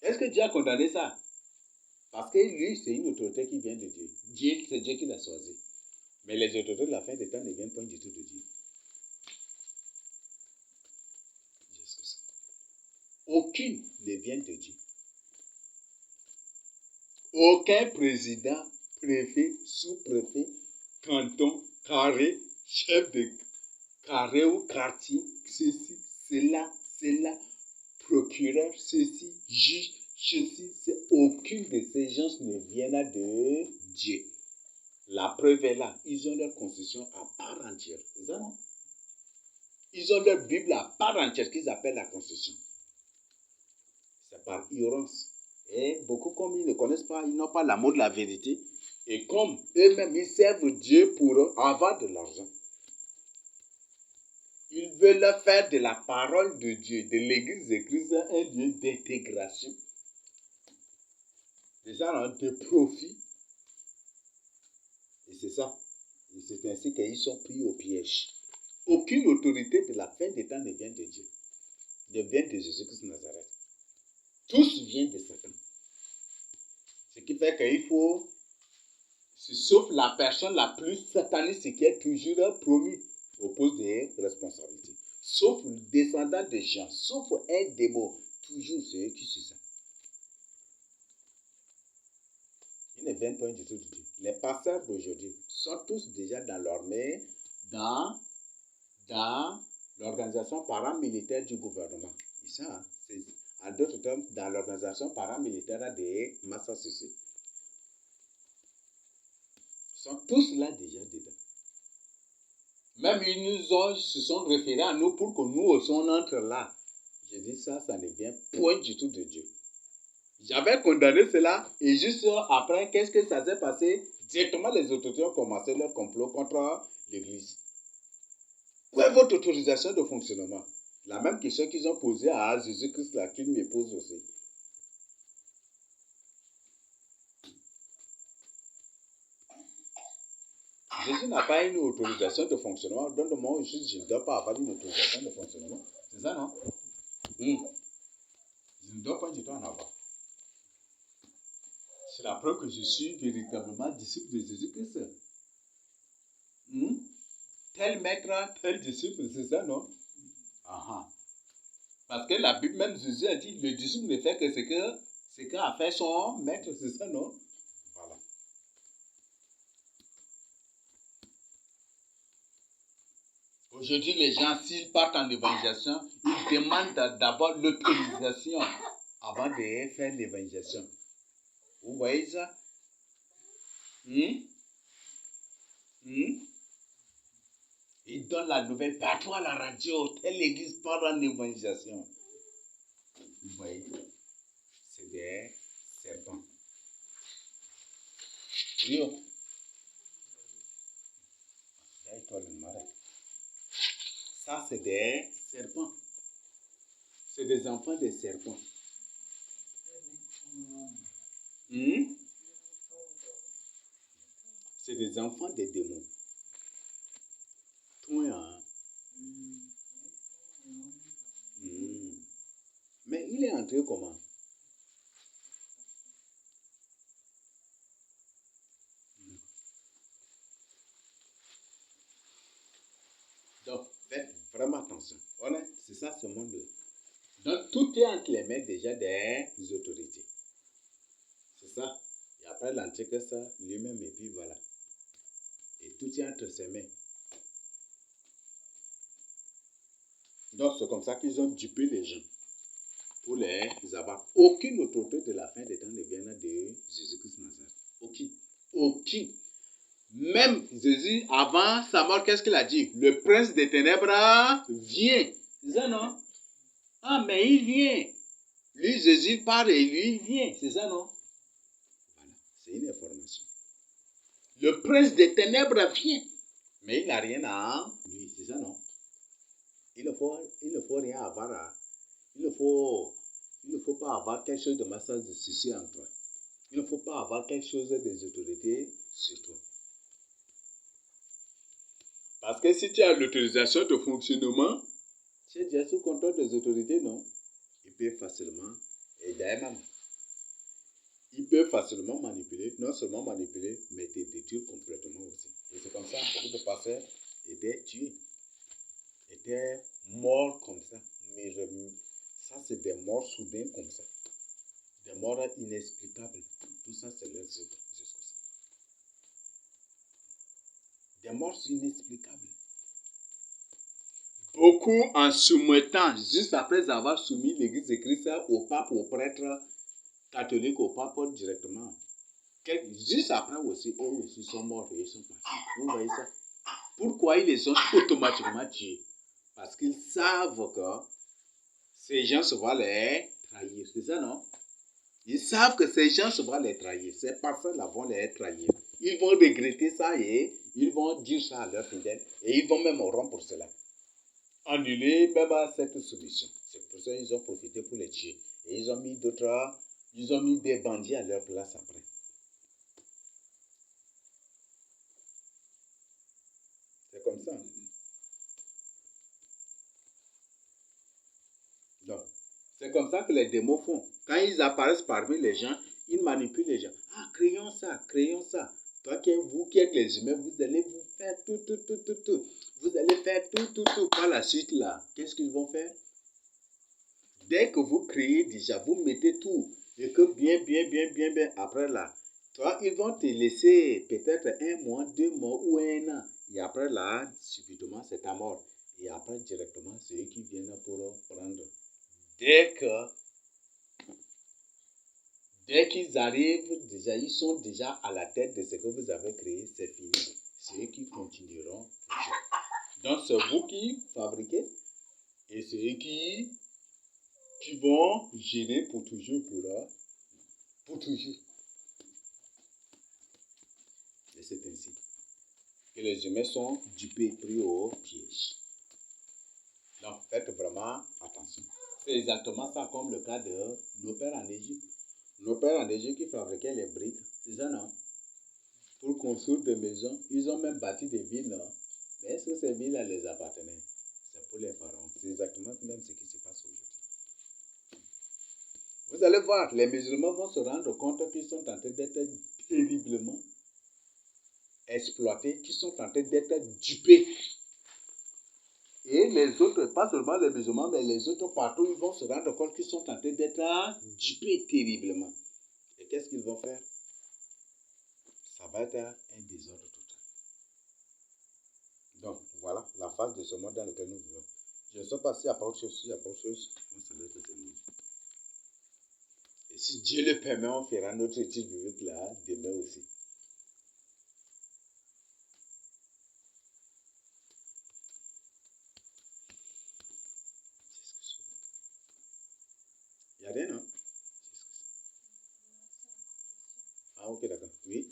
Est-ce que Dieu a condamné ça? Parce que lui, c'est une autorité qui vient de Dieu. C'est Dieu qui l'a choisi. Mais les autorités de la fin des temps ne viennent pas du tout de Dieu. Aucune ne vient de Dieu. Aucun président, préfet, sous-préfet, canton, carré, chef de carré ou quartier, ceci, cela, procureur, ceci, juge, ceci, aucune de ces gens ne viennent de Dieu. La preuve est là, ils ont leur constitution à part entière. C'est ça, non? Ils ont leur Bible à part entière qu'ils appellent la constitution. C'est par ignorance. Et beaucoup, comme ils ne connaissent pas, ils n'ont pas l'amour de la vérité. Et comme eux-mêmes, ils servent Dieu pour avoir de l'argent. Ils veulent faire de la parole de Dieu, de l'église de Christ, un lieu d'intégration. Déjà, de profit. Et c'est ça. Et c'est ainsi qu'ils sont pris au piège. Aucune autorité de la fin des temps ne vient de Dieu. Ne vient de Jésus-Christ de Nazareth. Tous viennent de Satan. Ce qui fait qu'il faut, sauf la personne la plus sataniste qui est toujours promu au poste de responsabilité. Sauf le descendant de Jean, sauf un démon, toujours c'est eux qui sont ça. Ils ne viennent pas du tout de Dieu. Les pasteurs d'aujourd'hui sont tous déjà dans l'armée, dans l'organisation paramilitaire du gouvernement. Ça, c'est en d'autres termes, dans l'organisation paramilitaire des Massachusetts. Ils sont tous là déjà dedans. Même ils se sont référés à nous pour que nous aussi on entre là. Je dis ça ne vient point du tout de Dieu. J'avais condamné cela et juste après, qu'est-ce que ça s'est passé? Directement, les autorités ont commencé leur complot contre l'église. Où est votre autorisation de fonctionnement? La même question qu'ils ont posée à Jésus-Christ, là, qu'ils me posent aussi. Jésus n'a pas une autorisation de fonctionnement. Donne-moi juste, je ne dois pas avoir une autorisation de fonctionnement. C'est ça, non? Je ne dois pas du tout en avoir. C'est la preuve que je suis véritablement disciple de Jésus-Christ. Tel maître, tel disciple, c'est ça, non? Parce que la Bible, même Jésus a dit, le disciple ne fait que ce qu'a fait son maître, c'est ça, non? Voilà. Aujourd'hui, les gens, s'ils partent en évangélisation, ils demandent d'abord l'autorisation avant de faire l'évangélisation. Vous voyez ça? donne la nouvelle partout à la radio, telle l'église parle en évangélisation. Vous voyez, c'est des serpents. Rio. Ça, c'est des serpents. C'est des enfants des serpents. C'est des enfants des démons. Mais il est entré comment? Donc, faites vraiment attention. Voilà, c'est ça ce monde-là. Donc, tout est entre les mains déjà des autorités. C'est ça. Et après, l'antique, ça, lui-même, et puis voilà. Et tout est entre ses mains. Donc, c'est comme ça qu'ils ont dupé les gens. Pour les avoir. Aucune autorité de la fin des temps ne vient de Jésus-Christ Nazareth. Aucune. Aucune. Même Jésus, avant sa mort, qu'est-ce qu'il a dit? Le prince des ténèbres vient. C'est ça, non? Ah, mais il vient. Lui, Jésus parle et lui, il vient. C'est ça, non? Voilà, c'est une information. Le prince des ténèbres vient. Mais il n'a rien à lui. C'est ça, non? Il ne faut rien avoir. Il ne faut pas avoir quelque chose de massage de ceci en toi. Il ne faut pas avoir quelque chose des autorités sur toi. Parce que si tu as l'autorisation de fonctionnement, tu es déjà sous contrôle des autorités, non? Il peut facilement, et d'ailleurs même, il peut facilement manipuler, non seulement manipuler, mais te détruire complètement aussi. Et c'est comme ça, beaucoup de pasteurs étaient tués, étaient morts comme ça. Mais ça, c'est des morts soudains comme ça. Des morts inexplicables. Tout ça, c'est leur œuvre jusqu'à ça. Des morts inexplicables. Beaucoup en soumettant, juste après avoir soumis l'église de Christ au pape, au prêtre catholique, au pape directement. Juste après aussi, eux aussi sont morts et ils sont partis. Vous voyez ça? Pourquoi ils les ont automatiquement tués? Parce qu'ils savent que ces gens se vont les trahir. C'est ça, non? Ils savent que ces gens se vont les trahir. Ces personnes-là vont les trahir. Ils vont regretter ça et ils vont dire ça à leurs fidèles. Et ils vont même rompre pour cela. Annuler même à cette solution. C'est pour ça qu'ils ont profité pour les tuer. Et ils ont mis des bandits à leur place après. C'est comme ça. Donc, c'est comme ça que les démons font. Quand ils apparaissent parmi les gens, ils manipulent les gens. Ah, créons ça, créons ça. Toi, vous qui êtes les humains, vous allez vous faire tout. Vous allez faire tout. Par la suite, là, qu'est-ce qu'ils vont faire? Dès que vous créez déjà, vous mettez tout. Et que bien, après là, toi, ils vont te laisser peut-être 1 mois, 2 mois ou 1 an. Et après là, subitement, c'est ta mort. Et après, directement, c'est eux qui viennent pour prendre. Dès qu'ils arrivent, déjà, ils sont déjà à la tête de ce que vous avez créé, c'est fini. C'est eux qui continueront. Donc, c'est vous qui fabriquez et c'est eux qui vont gérer pour toujours, pour toujours. Et c'est ainsi que les humains sont dupés, pris au piège. Donc, faites vraiment attention. C'est exactement ça comme le cas de nos pères en Égypte. Nos pères en Égypte qui fabriquaient les briques, c'est ça, non? Pour construire des maisons, ils ont même bâti des villes, non? Mais est-ce que ces villes-là les appartenaient? C'est pour les pharaons. C'est exactement même ce qui se passe aujourd'hui. Vous allez voir, les musulmans vont se rendre compte qu'ils sont en train d'être terriblement exploités, qu'ils sont en train d'être dupés. Et les autres, pas seulement les musulmans, mais les autres partout, ils vont se rendre compte qu'ils sont en train d'être dupés terriblement. Et qu'est-ce qu'ils vont faire? Ça va être un désordre total. Donc, voilà la phase de ce monde dans lequel nous vivons. Je ne sais pas s'il n'y a pas autre chose, ça doit être terminé. Et si Dieu le permet, on fera notre étude biblique là, demain aussi. ok, d'accord. Oui.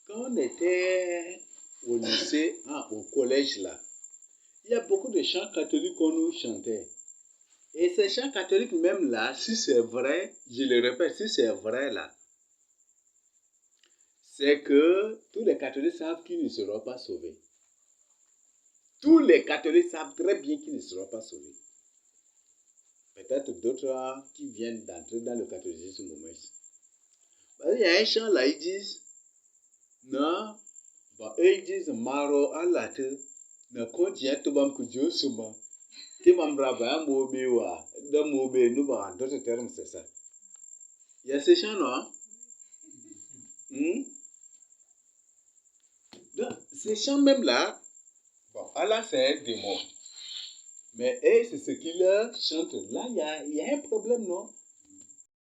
Quand on était au lycée, au collège là, il y a beaucoup de chants catholiques qu'on nous chantait. Et ces chants catholiques même là, si c'est vrai, je le répète, si c'est vrai là, c'est que tous les catholiques savent qu'ils ne seront pas sauvés. Tous les catholiques savent très bien qu'ils ne seront pas sauvés. Peut-être d'autres qui viennent d'entrer dans le catholicisme au moins. Il y a un chant là, ils disent, non, eux ils disent, Maro alate, ne contient tout bam que Dieu souma. Qui m'embrava un mot béwa, d'un mot bé, nous, en d'autres termes, c'est ça. Il y a ces chants, non? Donc, ces chants même là, Allah c'est un démon. Mais c'est ce qu'il chante. Là, il y a un problème, non?